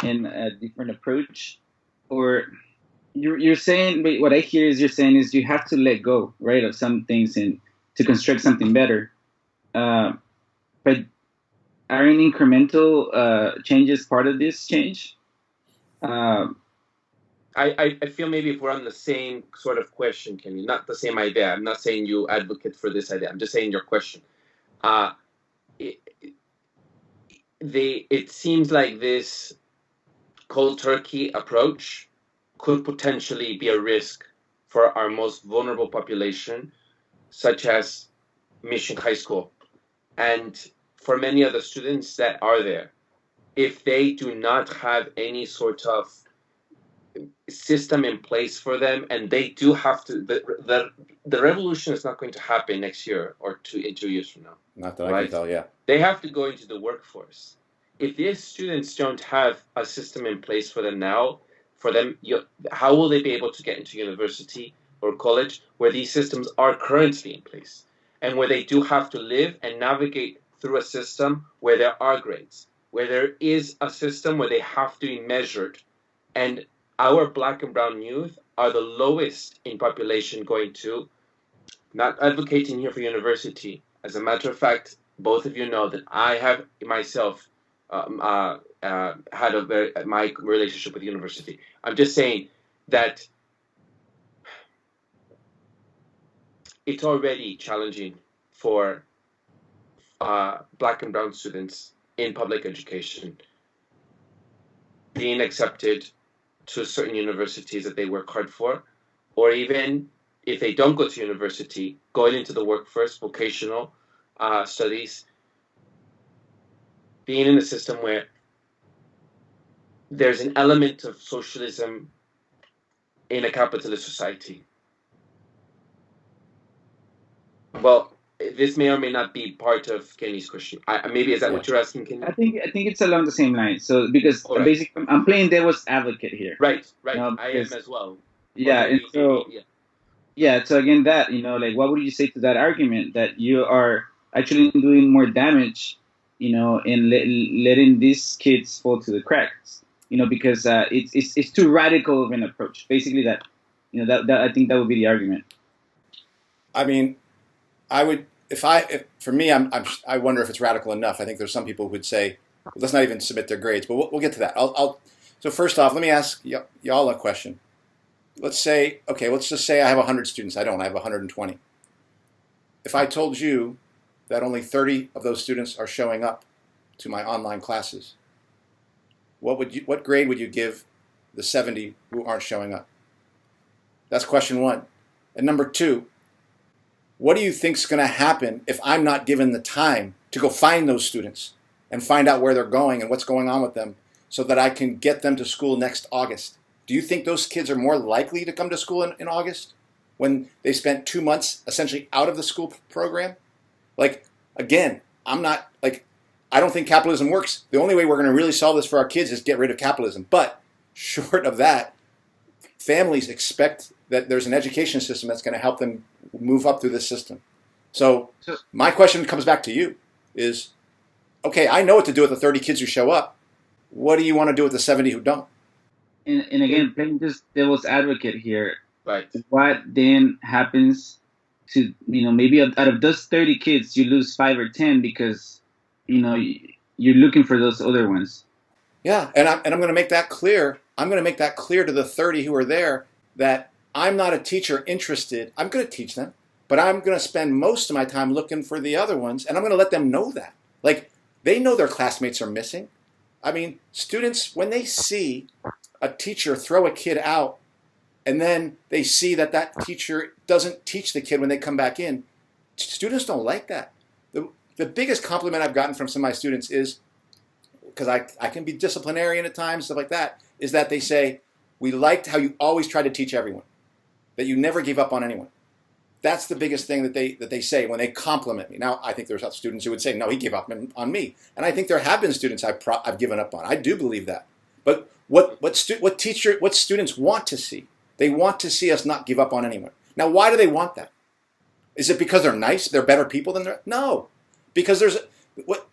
[SPEAKER 3] and a different approach. Or you're saying, what I hear is you're saying is you have to let go, right, of some things and to construct something better. But aren't incremental changes part of this change?
[SPEAKER 1] I feel maybe if we're on the same sort of question, Kenny, not the same idea. I'm not saying you advocate for this idea. I'm just saying your question. It seems like this cold turkey approach could potentially be a risk for our most vulnerable population, such as Mission High School, and for many other students that are there. If they do not have any sort of system in place for them, and they do have to, the revolution is not going to happen next year or in 2 years from now.
[SPEAKER 2] Not that I can tell, yeah.
[SPEAKER 1] They have to go into the workforce. If these students don't have a system in place for them now, how will they be able to get into university or college where these systems are currently in place, and where they do have to live and navigate through a system where there are grades, where there is a system where they have to be measured? And our Black and brown youth are the lowest in population going to, not advocating here for university. As a matter of fact, both of you know that I have myself had my relationship with university. I'm just saying that it's already challenging for Black and brown students in public education being accepted to certain universities that they work hard for, or even if they don't go to university, going into the workforce, vocational studies, being in a system where there's an element of socialism in a capitalist society. Well, this may or may not be part of Kenny's question. Maybe is that what you're asking, Kenny?
[SPEAKER 3] I think it's along the same line. So because basically I'm playing devil's advocate here.
[SPEAKER 1] Right. I am as well.
[SPEAKER 3] Yeah, and so so again, that like, what would you say to that argument that you are actually doing more damage, in letting these kids fall to the cracks, because it's too radical of an approach. Basically, that I think that would be the argument.
[SPEAKER 2] I mean, I would, for me, I wonder if it's radical enough. I think there's some people who would say, well, let's not even submit their grades, but we'll get to that. So first off, let me ask y'all a question. Let's just say I have 100 students. I don't. I have 120. If I told you that only 30 of those students are showing up to my online classes, what grade would you give the 70 who aren't showing up? That's question one. And number two, what do you think is going to happen if I'm not given the time to go find those students and find out where they're going and what's going on with them so that I can get them to school next August? Do you think those kids are more likely to come to school in August when they spent 2 months essentially out of the school program? Like, again, I don't think capitalism works. The only way we're going to really solve this for our kids is get rid of capitalism. But short of that, families expect that there's an education system that's going to help them move up through this system. So my question comes back to you is, okay, I know what to do with the 30 kids who show up. What do you want to do with the 70 who don't?
[SPEAKER 3] And again, playing this devil's advocate here,
[SPEAKER 1] right?
[SPEAKER 3] What then happens to, maybe out of those 30 kids, you lose 5 or 10 because, you're looking for those other ones.
[SPEAKER 2] Yeah, and I'm going to make that clear. I'm going to make that clear to the 30 who are there that I'm not a teacher interested. I'm going to teach them, but I'm going to spend most of my time looking for the other ones, and I'm going to let them know that. Like, they know their classmates are missing. I mean, students, when they see a teacher throw a kid out, and then they see that teacher doesn't teach the kid when they come back in, students don't like that. The biggest compliment I've gotten from some of my students is, because I can be disciplinarian at times, stuff like that, is that they say, we liked how you always tried to teach everyone, that you never gave up on anyone. That's the biggest thing that they say when they compliment me. Now, I think there's students who would say, no, he gave up on me. And I think there have been students I've given up on. I do believe that. But what students want to see? They want to see us not give up on anyone. Now, why do they want that? Is it because they're nice? They're better people than they're? No. Because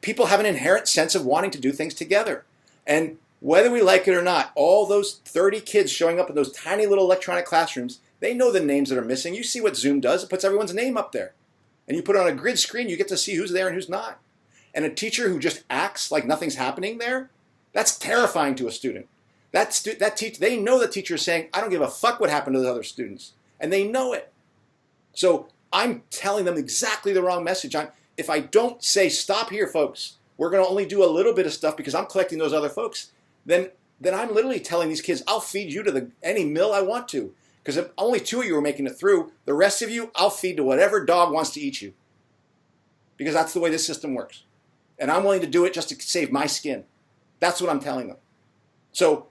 [SPEAKER 2] people have an inherent sense of wanting to do things together. And whether we like it or not, all those 30 kids showing up in those tiny little electronic classrooms, they know the names that are missing. You see what Zoom does. It puts everyone's name up there. And you put it on a grid screen, you get to see who's there and who's not. And a teacher who just acts like nothing's happening there, that's terrifying to a student. They know the teacher is saying, I don't give a fuck what happened to the other students. And they know it. So I'm telling them exactly the wrong message. If I don't say, stop here, folks, we're going to only do a little bit of stuff because I'm collecting those other folks, then then I'm literally telling these kids, I'll feed you to any mill I want to. Because if only 2 of you are making it through, the rest of you, I'll feed to whatever dog wants to eat you. Because that's the way this system works. And I'm willing to do it just to save my skin. That's what I'm telling them. So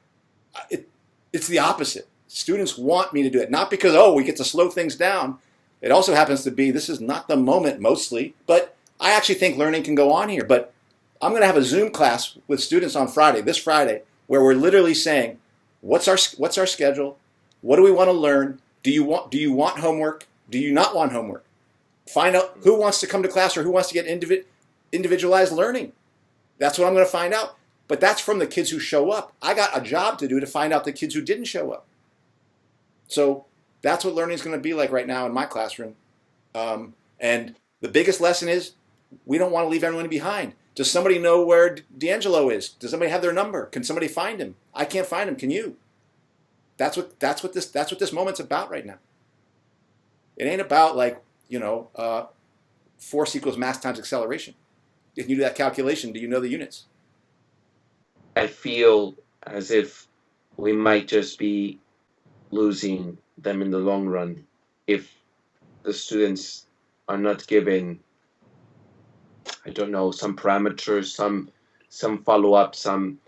[SPEAKER 2] it's the opposite. Students want me to do it. Not because, we get to slow things down. It also happens to be, this is not the moment mostly, but I actually think learning can go on here. But I'm going to have a Zoom class with students on Friday, this Friday, where we're literally saying, what's our schedule? What do we want to learn? Do you want homework? Do you not want homework? Find out who wants to come to class or who wants to get individualized learning. That's what I'm going to find out. But that's from the kids who show up. I got a job to do to find out the kids who didn't show up. So that's what learning is going to be like right now in my classroom. And the biggest lesson is we don't want to leave everyone behind. Does somebody know where D'Angelo is? Does somebody have their number? Can somebody find him? I can't find him. Can you? That's what this moment's about right now. It ain't about force equals mass times acceleration. If you do that calculation, do you know the units?
[SPEAKER 1] I feel as if we might just be losing them in the long run if the students are not given, I don't know, some parameters, some follow-up, some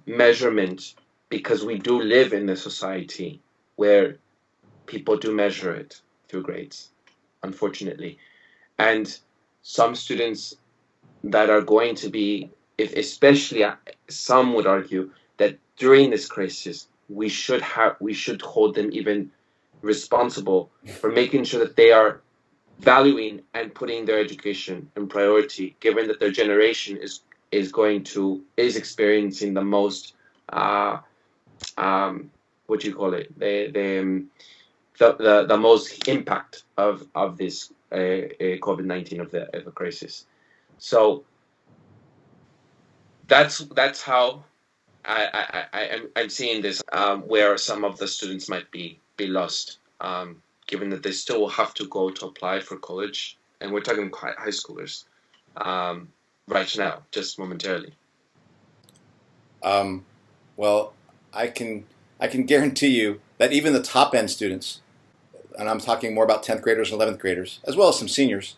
[SPEAKER 1] measurement, because we do live in a society where people do measure it through grades, unfortunately. And some students that are going to be, especially some would argue that during this crisis, we should hold them even responsible for making sure that they are valuing and putting their education in priority, given that their generation is experiencing the most what do you call it, the most impact of this COVID-19 of the crisis. So that's how I'm seeing this, where some of the students might be lost, given that they still have to go to apply for college, and we're talking high schoolers right now, just momentarily.
[SPEAKER 2] Well, I can guarantee you that even the top end students, and I'm talking more about 10th graders and 11th graders, as well as some seniors,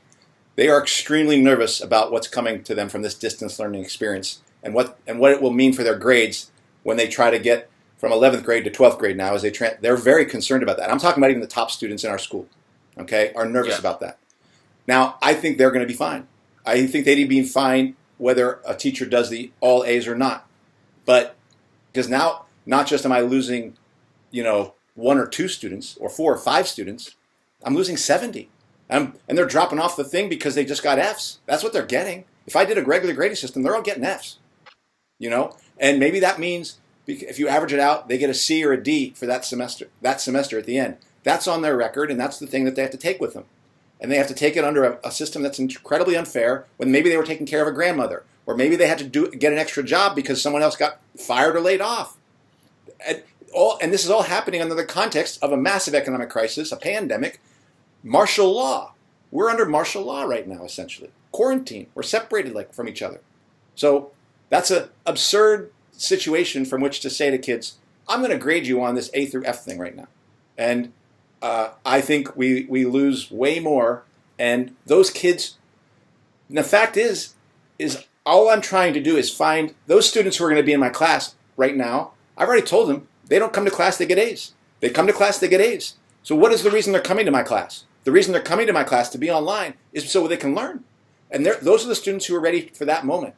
[SPEAKER 2] they are extremely nervous about what's coming to them from this distance learning experience, and what it will mean for their grades when they try to get from 11th grade to 12th grade now. They're very concerned about that. I'm talking about even the top students in our school, okay, are nervous about that. Now, I think they're going to be fine. I think they'd be fine whether a teacher does the all A's or not. But because now, not just am I losing, 1 or 2 students or 4 or 5 students, I'm losing 70. And they're dropping off the thing because they just got F's. That's what they're getting. If I did a regular grading system, they're all getting F's. And maybe that means if you average it out, they get a C or a D for that semester at the end. That's on their record, and that's the thing that they have to take with them. And they have to take it under a system that's incredibly unfair, when maybe they were taking care of a grandmother, or maybe they had to get an extra job because someone else got fired or laid off. And this is all happening under the context of a massive economic crisis, a pandemic, martial law. We're under martial law right now, essentially. Quarantine. We're separated from each other. So that's an absurd situation from which to say to kids, I'm going to grade you on this A through F thing right now. And I think we lose way more. And those kids, and the fact is all I'm trying to do is find those students who are going to be in my class right now. I've already told them they don't come to class, they get A's. They come to class, they get A's. So what is the reason they're coming to my class? The reason they're coming to my class to be online is so they can learn. And those are the students who are ready for that moment.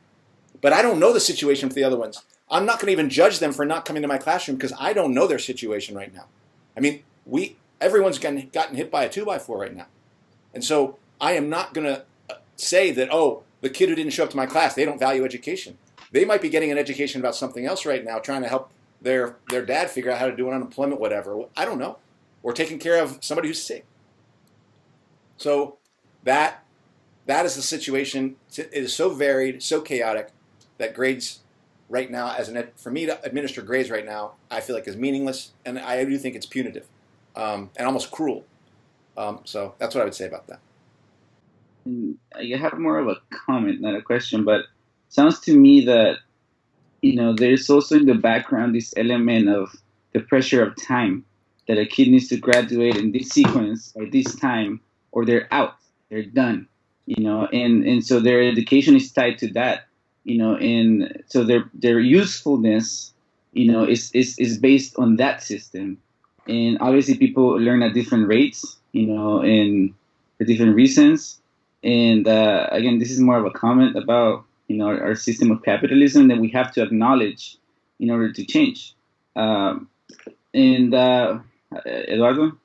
[SPEAKER 2] But I don't know the situation for the other ones. I'm not going to even judge them for not coming to my classroom because I don't know their situation right now. I mean, everyone's gotten hit by a 2x4 right now. And so I am not going to say that, the kid who didn't show up to my class, they don't value education. They might be getting an education about something else right now, trying to help their dad figure out how to do an unemployment, whatever. I don't know. Or taking care of somebody who's sick. So that is the situation. It is so varied, so chaotic, that grades right now, for me to administer grades right now, I feel like is meaningless, and I do think it's punitive and almost cruel. So that's what I would say about that.
[SPEAKER 3] I have more of a comment, not a question, but it sounds to me that there's also in the background this element of the pressure of time, that a kid needs to graduate in this sequence by this time, or they're out, they're done, and so their education is tied to that, and so their usefulness, is based on that system. And obviously people learn at different rates, and for different reasons. And again, this is more of a comment about our system of capitalism that we have to acknowledge in order to change. And Eduardo.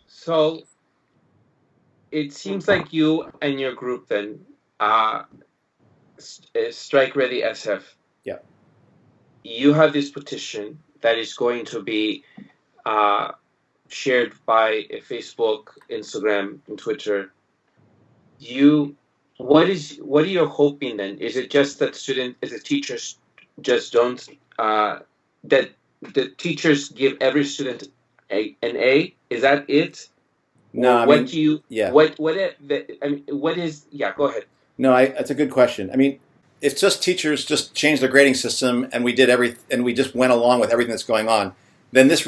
[SPEAKER 1] So it seems like you and your group then, Strike Ready SF.
[SPEAKER 2] Yeah.
[SPEAKER 1] You have this petition that is going to be shared by Facebook, Instagram, and Twitter. What are you hoping then? Is it just that teachers just don't that the teachers give every student an A? Is that it?
[SPEAKER 2] No,
[SPEAKER 1] Or what do you?
[SPEAKER 2] yeah.
[SPEAKER 1] What is? Yeah, go ahead.
[SPEAKER 2] No, that's a good question. I mean, if just teachers just changed their grading system and we just went along with everything that's going on, then this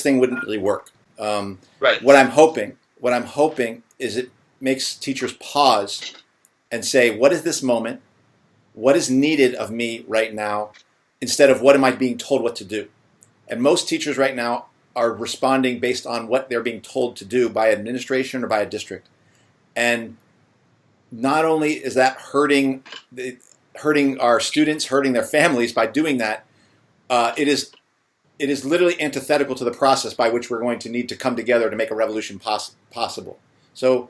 [SPEAKER 2] thing wouldn't really work.
[SPEAKER 1] Right.
[SPEAKER 2] What I'm hoping is it makes teachers pause and say, what is this moment? What is needed of me right now? Instead of what am I being told what to do? And most teachers right now are responding based on what they're being told to do by administration or by a district. And not only is that hurting our students, hurting their families by doing that, it is literally antithetical to the process by which we're going to need to come together to make a revolution possible. So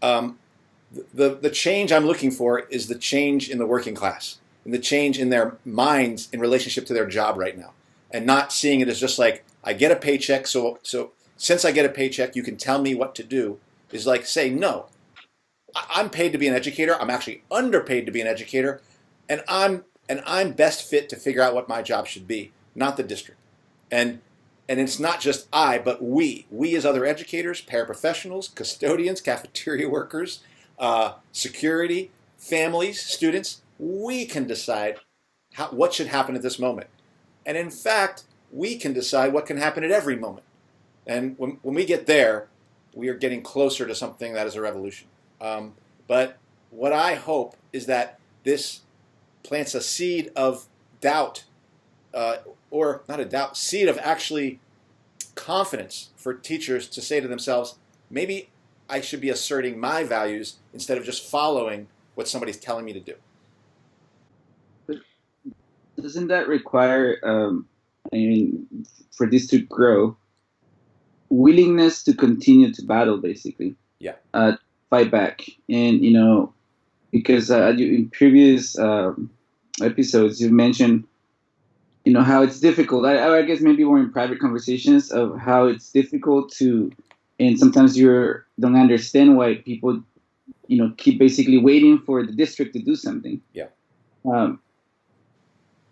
[SPEAKER 2] the change I'm looking for is the change in the working class, and the change in their minds in relationship to their job right now, and not seeing it as just like, I get a paycheck, so since I get a paycheck, you can tell me what to do, is like, say, no, I'm paid to be an educator. I'm actually underpaid to be an educator, and I'm best fit to figure out what my job should be, not the district. And it's not just I, but we as other educators, paraprofessionals, custodians, cafeteria workers, security, families, students, we can decide what should happen at this moment. And in fact, we can decide what can happen at every moment. And when we get there, we are getting closer to something that is a revolution. But what I hope is that this plants a seed of doubt, or not a doubt, seed of actually confidence for teachers to say to themselves, maybe I should be asserting my values instead of just following what somebody's telling me to do.
[SPEAKER 3] Doesn't that require, for this to grow, willingness to continue to battle, basically?
[SPEAKER 2] Yeah.
[SPEAKER 3] Fight back. And, because in previous episodes, you mentioned, how it's difficult. I guess maybe we're in private conversations of how it's difficult to, and sometimes you don't understand why people, keep basically waiting for the district to do something.
[SPEAKER 2] Yeah.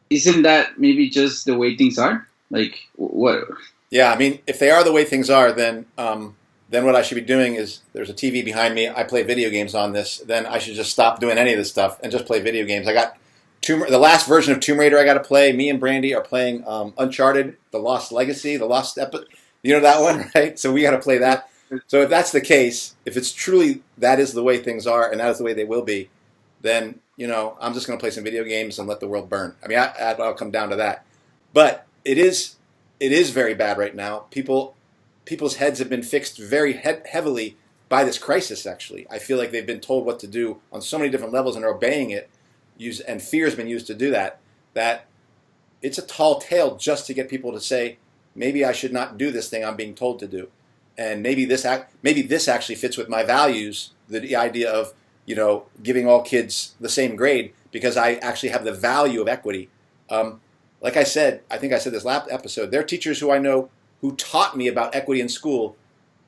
[SPEAKER 3] Isn't that maybe just the way things are? Like, what?
[SPEAKER 2] Yeah, I mean, if they are the way things are, then what I should be doing is, there's a TV behind me. I play video games on this. Then I should just stop doing any of this stuff and just play video games. I got the last version of Tomb Raider I got to play. Me and Brandy are playing Uncharted, The Lost Legacy, the Lost Epic. You know that one, right? So we got to play that. So if that's the case, if it's truly that is the way things are and that is the way they will be, then I'm just going to play some video games and let the world burn. I mean, I'll come down to that. But it is very bad right now. People's heads have been fixed very heavily by this crisis, actually. I feel like they've been told what to do on so many different levels and are obeying it, and fear has been used to do that it's a tall tale just to get people to say, maybe I should not do this thing I'm being told to do. And maybe this actually fits with my values, the idea of giving all kids the same grade, because I actually have the value of equity. Like I said, I think I said this last episode, there are teachers who I know who taught me about equity in school,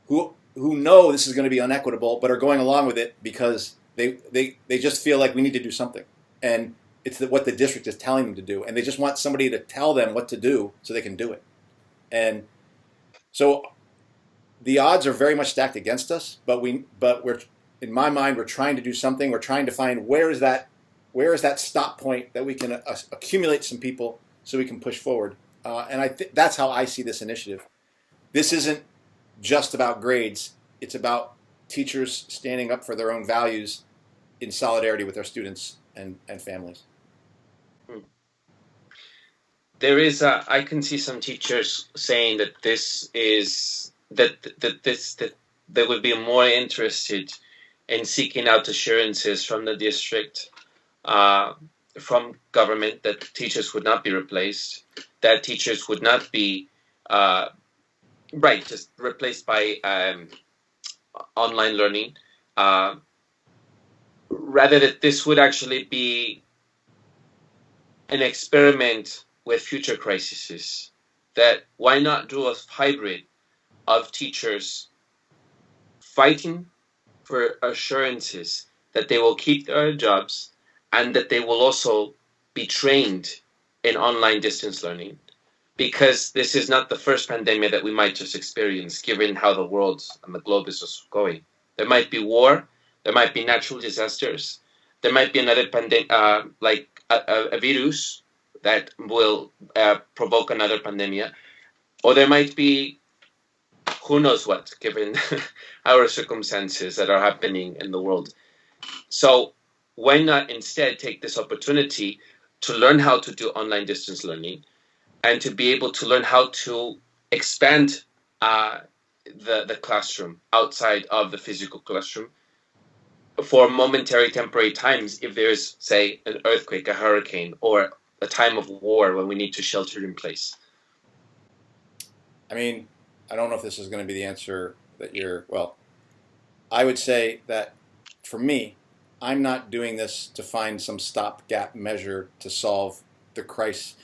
[SPEAKER 2] who know this is going to be unequitable, but are going along with it because they just feel like we need to do something. And it's what the district is telling them to do. And they just want somebody to tell them what to do so they can do it. And so the odds are very much stacked against us, but we're in my mind, we're trying to do something. We're trying to find where is that where is that stop point that we can accumulate some people so we can push forward? And I think that's how I see this initiative. This isn't just about grades. It's about teachers standing up for their own values in solidarity with their students and families.
[SPEAKER 1] There is I can see some teachers saying that that they would be more interested in seeking out assurances from the district, from government, that teachers would not be replaced, that teachers would not be just replaced by online learning, rather that this would actually be an experiment with future crises. That why not do a hybrid of teachers fighting for assurances that they will keep their jobs and that they will also be trained in online distance learning, because this is not the first pandemic that we might just experience, given how the world and the globe is just going. There might be war, there might be natural disasters, there might be another pandemic, like a virus that will provoke another pandemic, or there might be who knows what, given our circumstances that are happening in the world. So why not instead take this opportunity to learn how to do online distance learning and to be able to learn how to expand the classroom outside of the physical classroom for momentary, temporary times, if there's, say, an earthquake, a hurricane, or a time of war when we need to shelter in place?
[SPEAKER 2] I mean, I don't know if this is going to be the answer that I would say that for me, I'm not doing this to find some stopgap measure to solve the crisis,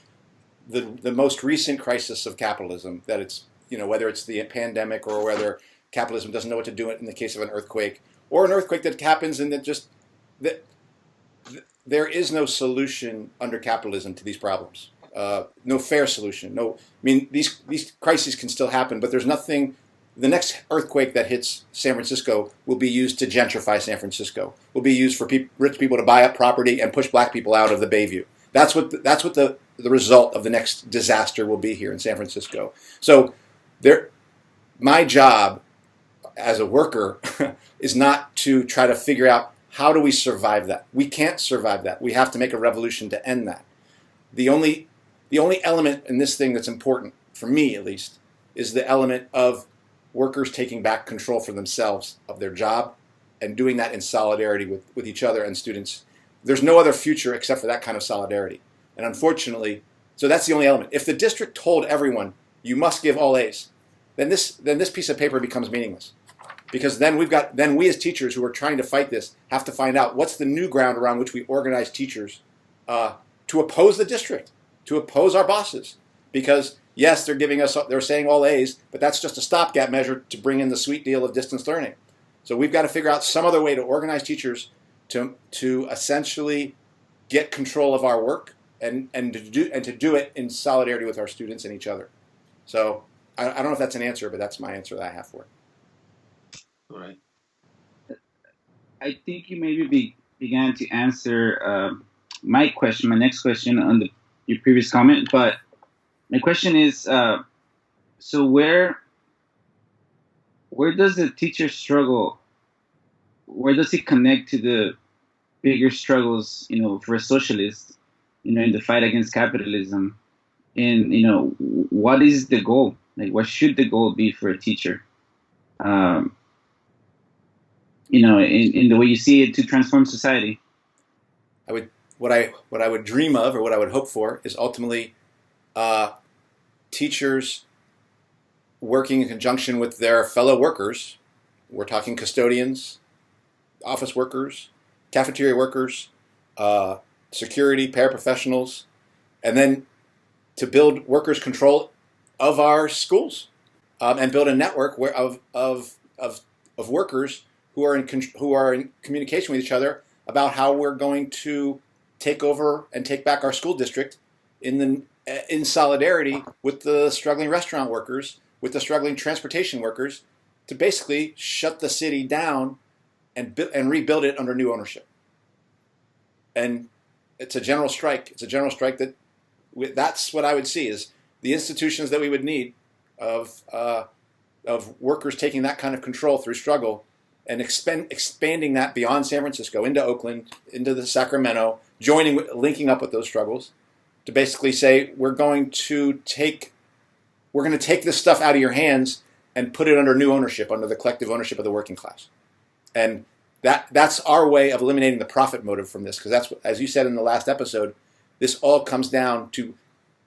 [SPEAKER 2] the most recent crisis of capitalism, that it's, whether it's the pandemic or whether capitalism doesn't know what to do in the case of an earthquake, or an earthquake that happens and that there is no solution under capitalism to these problems. No fair solution. These crises can still happen, but there's nothing. The next earthquake that hits San Francisco will be used to gentrify San Francisco. Will be used for rich people to buy up property and push black people out of the Bayview. That's what the result of the next disaster will be here in San Francisco. So, my job as a worker is not to try to figure out how do we survive that. We can't survive that. We have to make a revolution to end that. The only element in this thing that's important, for me at least, is the element of workers taking back control for themselves of their job and doing that in solidarity with each other and students. There's no other future except for that kind of solidarity. And unfortunately, so that's the only element. If the district told everyone, you must give all A's, then this piece of paper becomes meaningless. Because then we as teachers who are trying to fight this have to find out what's the new ground around which we organize teachers to oppose the district, to oppose our bosses. Because yes, they're saying all A's, but that's just a stopgap measure to bring in the sweet deal of distance learning. So we've got to figure out some other way to organize teachers to essentially get control of our work and to do it in solidarity with our students and each other. So I don't know if that's an answer, but that's my answer that I have for it.
[SPEAKER 1] All right.
[SPEAKER 3] I think you maybe began to answer my next question on your previous comment, but my question is, so where does the teacher struggle? Where does it connect to the bigger struggles, for a socialist, in the fight against capitalism? And, what is the goal? Like, what should the goal be for a teacher? In the way you see it, to transform society.
[SPEAKER 2] What I would dream of, or what I would hope for, is ultimately teachers working in conjunction with their fellow workers. We're talking custodians, office workers, cafeteria workers, security, paraprofessionals, and then to build workers' control of our schools and build a network of workers who are in communication with each other about how we're going to take over and take back our school district in solidarity with the struggling restaurant workers, with the struggling transportation workers, to basically shut the city down and rebuild it under new ownership. And it's a general strike. It's a general strike that's what I would see is the institutions that we would need of workers taking that kind of control through struggle and expanding that beyond San Francisco into Oakland, into the Sacramento, linking up with those struggles to basically say we're going to take this stuff out of your hands and put it under new ownership, under the collective ownership of the working class. And that's our way of eliminating the profit motive from this, because that's what, as you said in the last episode, this all comes down to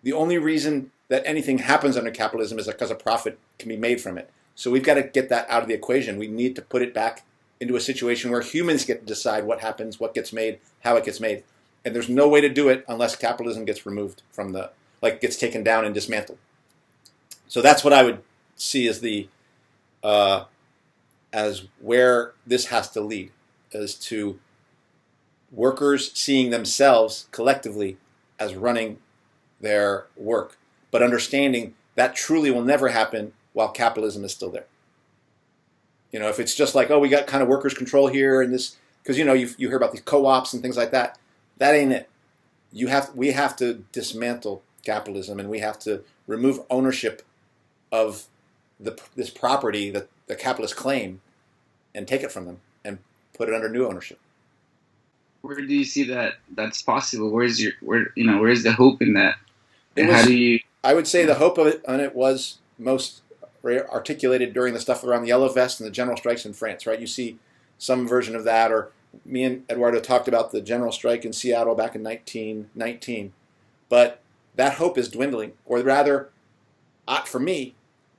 [SPEAKER 2] the only reason that anything happens under capitalism is because a profit can be made from it. So we've got to get that out of the equation. We need to put it back into a situation where humans get to decide what happens, what gets made, how it gets made. And there's no way to do it unless capitalism gets removed from gets taken down and dismantled. So that's what I would see as as where this has to lead, is to workers seeing themselves collectively as running their work, but understanding that truly will never happen while capitalism is still there. If it's just like, oh, we got kind of workers' control here and this, because you hear about these co-ops and things like that. That ain't it. We have to dismantle capitalism, and we have to remove ownership of this property that the capitalists claim, and take it from them and put it under new ownership.
[SPEAKER 3] Where do you see that's possible? Where's the hope in that? And how do you?
[SPEAKER 2] I would say the hope of it on it was most articulated during the stuff around the Yellow Vest and the general strikes in France, right? You see some version of that, or me and Eduardo talked about the general strike in Seattle back in 1919. But that hope is dwindling, or rather, for me,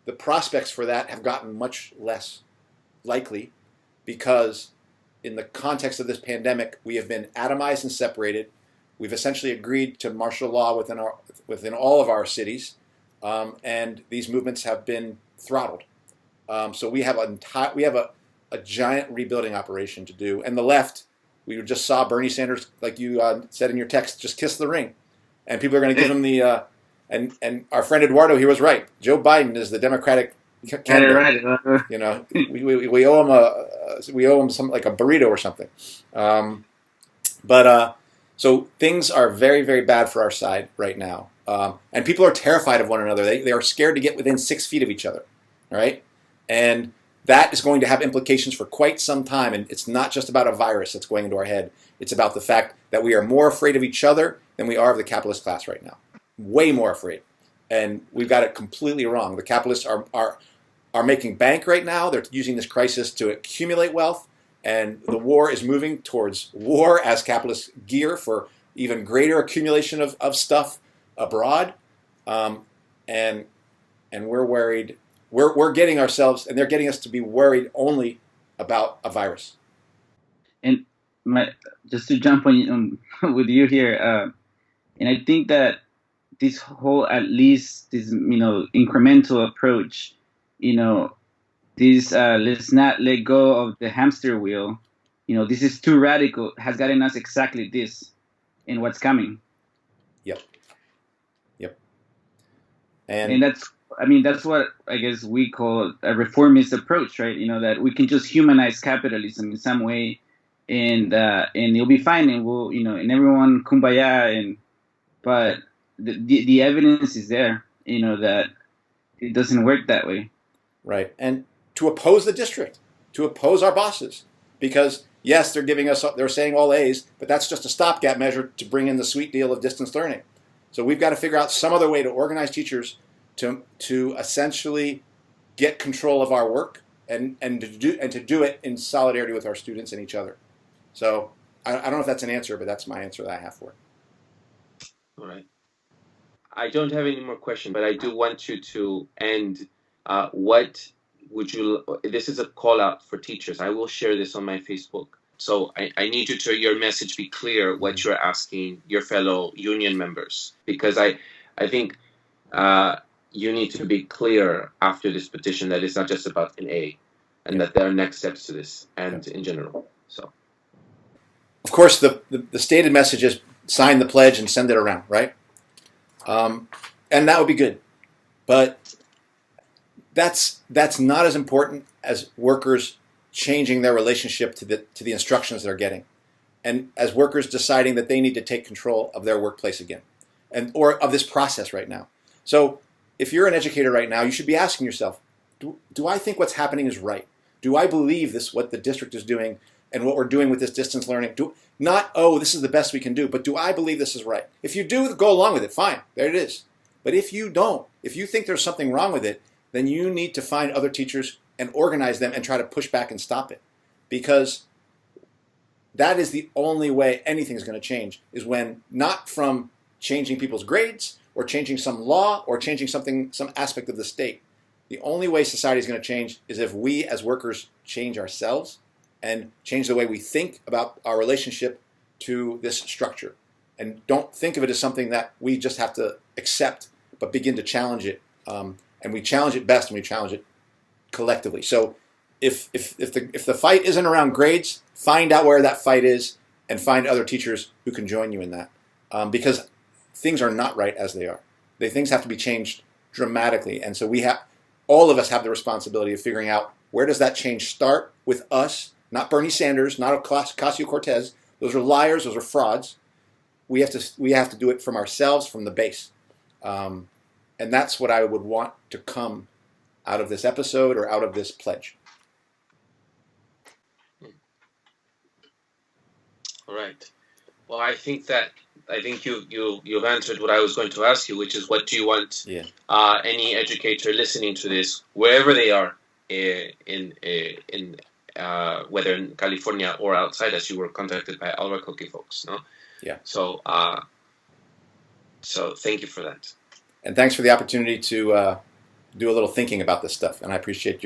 [SPEAKER 2] the prospects for that have gotten much less likely, because in the context of this pandemic, we have been atomized and separated. We've essentially agreed to martial law within all of our cities, and these movements have been throttled. So we have a giant rebuilding operation to do. And the left, we just saw Bernie Sanders, like you said in your text, just kiss the ring, and people are going to give him the. And our friend Eduardo, he was right. Joe Biden is the Democratic candidate.
[SPEAKER 3] Right.
[SPEAKER 2] We owe him something like a burrito or something. So things are very, very bad for our side right now. And people are terrified of one another. They are scared to get within 6 feet of each other, right? And that is going to have implications for quite some time. And it's not just about a virus that's going into our head. It's about the fact that we are more afraid of each other than we are of the capitalist class right now. Way more afraid. And we've got it completely wrong. The capitalists are making bank right now. They're using this crisis to accumulate wealth. And the war is moving towards war as capitalists gear for even greater accumulation of stuff abroad. And we're worried. We're getting ourselves, and they're getting us to be worried only about a virus.
[SPEAKER 3] And just to jump on with you here, and I think that this whole, at least this incremental approach, this let's not let go of the hamster wheel. This is too radical, has gotten us exactly this in what's coming.
[SPEAKER 2] Yep.
[SPEAKER 3] And that's what I guess we call a reformist approach, right? That we can just humanize capitalism in some way, and it'll be fine, and we'll and everyone kumbaya, but the evidence is there, that it doesn't work that way.
[SPEAKER 2] Right. And to oppose the district, to oppose our bosses, because yes, they're saying all A's, but that's just a stopgap measure to bring in the sweet deal of distance learning. So we've got to figure out some other way to organize teachers to essentially get control of our work and to do it in solidarity with our students and each other. So I don't know if that's an answer, but that's my answer that I have for it.
[SPEAKER 1] All right. I don't have any more questions, but I do want you to end. What would you? This is a call out for teachers. I will share this on my Facebook. So I need your message be clear what you're asking your fellow union members, because I think you need to be clear after this petition that it's not just about an A, and that there are next steps to this and in general. So,
[SPEAKER 2] of course, the stated message is sign the pledge and send it around, right? And that would be good, but that's not as important as workers changing their relationship to the instructions they're getting. and as workers deciding that they need to take control of their workplace again, or of this process right now. So if you're an educator right now, you should be asking yourself, do I think what's happening is right? Do I believe this, what the district is doing and what we're doing with this distance learning? Not, oh, this is the best we can do, but do I believe this is right? If you do, go along with it, fine, there it is. But if you don't, if you think there's something wrong with it, then you need to find other teachers and organize them and try to push back and stop it. Because that is the only way anything is going to change, is when not from changing people's grades or changing some law or changing some aspect of the state. The only way society is going to change is if we as workers change ourselves and change the way we think about our relationship to this structure. And don't think of it as something that we just have to accept, but begin to challenge it. And we challenge it best when we challenge it collectively. So if the fight isn't around grades, find out where that fight is and find other teachers who can join you in that. Because things are not right as they are. Things have to be changed dramatically. And so all of us have the responsibility of figuring out, where does that change start with us, not Bernie Sanders, not Ocasio-Cortez. Those are liars, those are frauds. We have to do it from ourselves, from the base. And that's what I would want to come out of this episode or out of this pledge.
[SPEAKER 1] All right. Well, I think you've answered what I was going to ask you, which is, what do you want any educator listening to this, wherever they are, in whether in California or outside, as you were contacted by Albuquerque folks, no?
[SPEAKER 2] Yeah.
[SPEAKER 1] So thank you for that.
[SPEAKER 2] And thanks for the opportunity to do a little thinking about this stuff. And I appreciate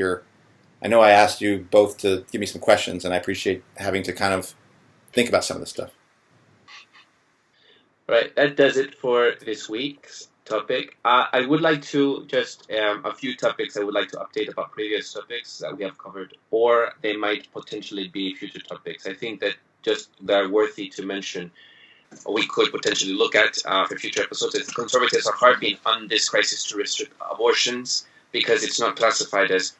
[SPEAKER 2] I know I asked you both to give me some questions, and I appreciate having to kind of think about some of this stuff.
[SPEAKER 1] Right, that does it for this week's topic. I would like to just a few topics I would like to update about previous topics that we have covered, or they might potentially be future topics. I think that just they're worthy to mention. We could potentially look at for future episodes. If conservatives are harping on this crisis to restrict abortions because it's not classified as,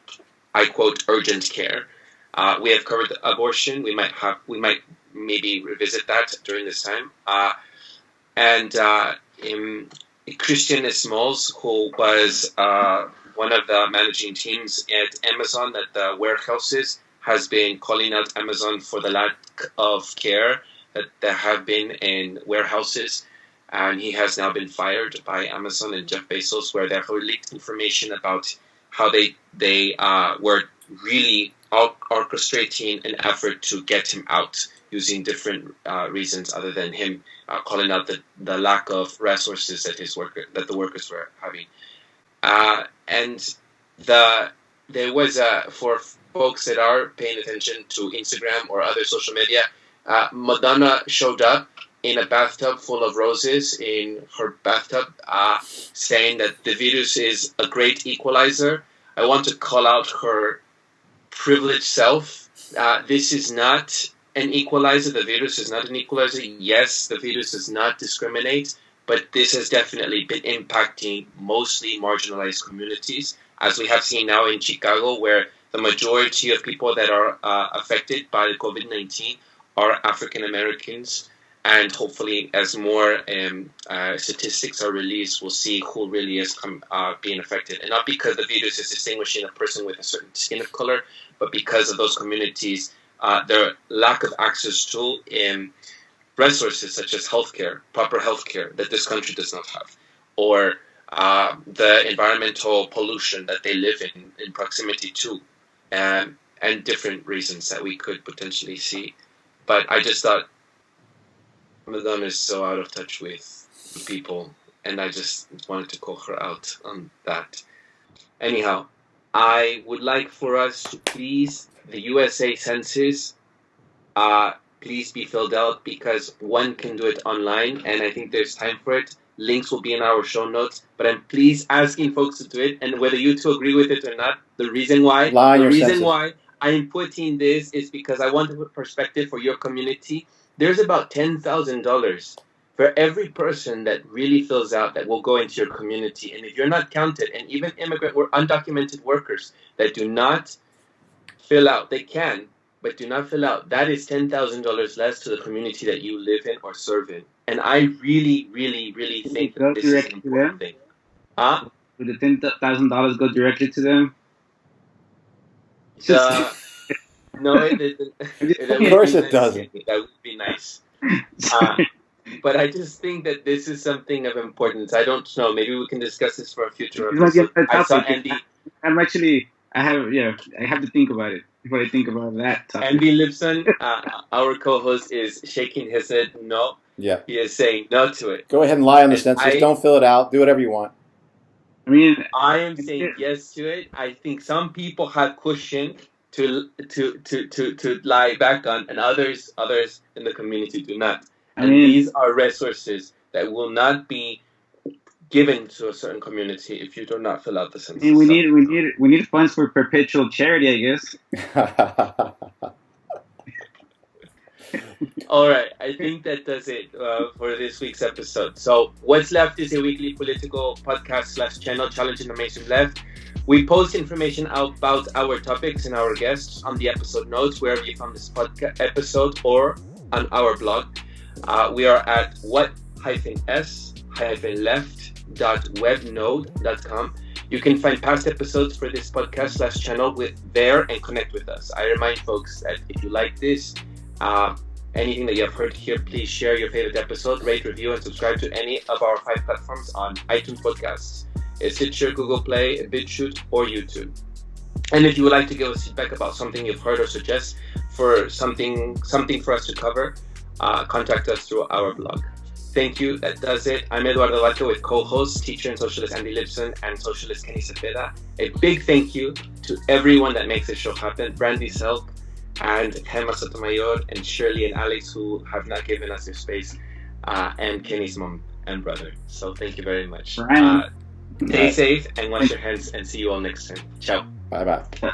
[SPEAKER 1] I quote, urgent care. We have covered abortion. We might maybe revisit that during this time. And Christian Smalls, who was one of the managing teams at Amazon at the warehouses, has been calling out Amazon for the lack of care that there have been in warehouses. And he has now been fired by Amazon and Jeff Bezos, where they have leaked information about how they were really orchestrating an effort to get him out using different reasons other than him calling out the lack of resources that the workers were having. And there was for folks that are paying attention to Instagram or other social media, Madonna showed up in a bathtub full of roses in her bathtub, saying that the virus is a great equalizer. I want to call out her privileged self. This is not an equalizer. The virus is not an equalizer. Yes, the virus does not discriminate, but this has definitely been impacting mostly marginalized communities, as we have seen now in Chicago, where the majority of people that are affected by COVID-19 are African Americans. And hopefully, as more statistics are released, we'll see who really is being affected. And not because the virus is distinguishing a person with a certain skin of color, but because of those communities, their lack of access to resources such as healthcare, proper healthcare that this country does not have, or the environmental pollution that they live in proximity to, and different reasons that we could potentially see. But I just thought Madonna is so out of touch with people, and I just wanted to call her out on that. Anyhow, I would like for us to please, the USA Census, please be filled out, because one can do it online, and I think there's time for it. Links will be in our show notes, but I'm please asking folks to do it, and whether you two agree with it or not, the reason why I'm putting this is because I want to put perspective for your community. There's about $10,000 for every person that really fills out that will go into your community. And if you're not counted, and even immigrant or undocumented workers that do not fill out, they can. but do not fill out, that is $10,000 less to the community that you live in or serve in. And I really, really, really think that this is an important thing.
[SPEAKER 3] Would the $10,000 go directly to them?
[SPEAKER 1] No, it didn't.
[SPEAKER 2] Of course it doesn't.
[SPEAKER 1] That would be nice. But I just think that this is something of importance. I don't know. Maybe we can discuss this for a future episode. I saw Andy.
[SPEAKER 3] I have to think about it before I think about that topic.
[SPEAKER 1] Andy Lipson, our co-host, is shaking his head no.
[SPEAKER 2] Yeah.
[SPEAKER 1] He is saying no to it.
[SPEAKER 2] Go ahead and lie on the census. Don't fill it out. Do whatever you want.
[SPEAKER 3] I mean,
[SPEAKER 1] I am saying yes to it. I think some people have cushion to lie back on, and others in the community do not. And these are resources that will not be given to a certain community if you do not fill out the census.
[SPEAKER 3] We need funds for perpetual charity, I guess.
[SPEAKER 1] All right, I think that does it for this week's episode. So what's left is a weekly political podcast / channel challenging the mainstream left. We post information about our topics and our guests on the episode notes wherever you found this podcast episode or on our blog. We are at what-s-left.webnode.com. You can find past episodes for this podcast / channel there and connect with us. I remind folks that if you like this, anything that you have heard here, please share your favorite episode, rate, review, and subscribe to any of our 5 platforms on iTunes Podcasts, Stitcher, Google Play, Bitchute, or YouTube. And if you would like to give us feedback about something you've heard or suggest for something for us to cover, contact us through our blog. Thank you. That does it. I'm Eduardo Vaca with co-host, teacher and socialist Andy Lipson and socialist Kenny Cepeda. A big thank you to everyone that makes this show happen. Brandy Selk and Gemma Sotomayor and Shirley and Alex, who have not given us their space, and Kenny's mom and brother. So thank you very much. Stay safe and wash your hands, and see you all next time. Ciao.
[SPEAKER 2] Bye-bye.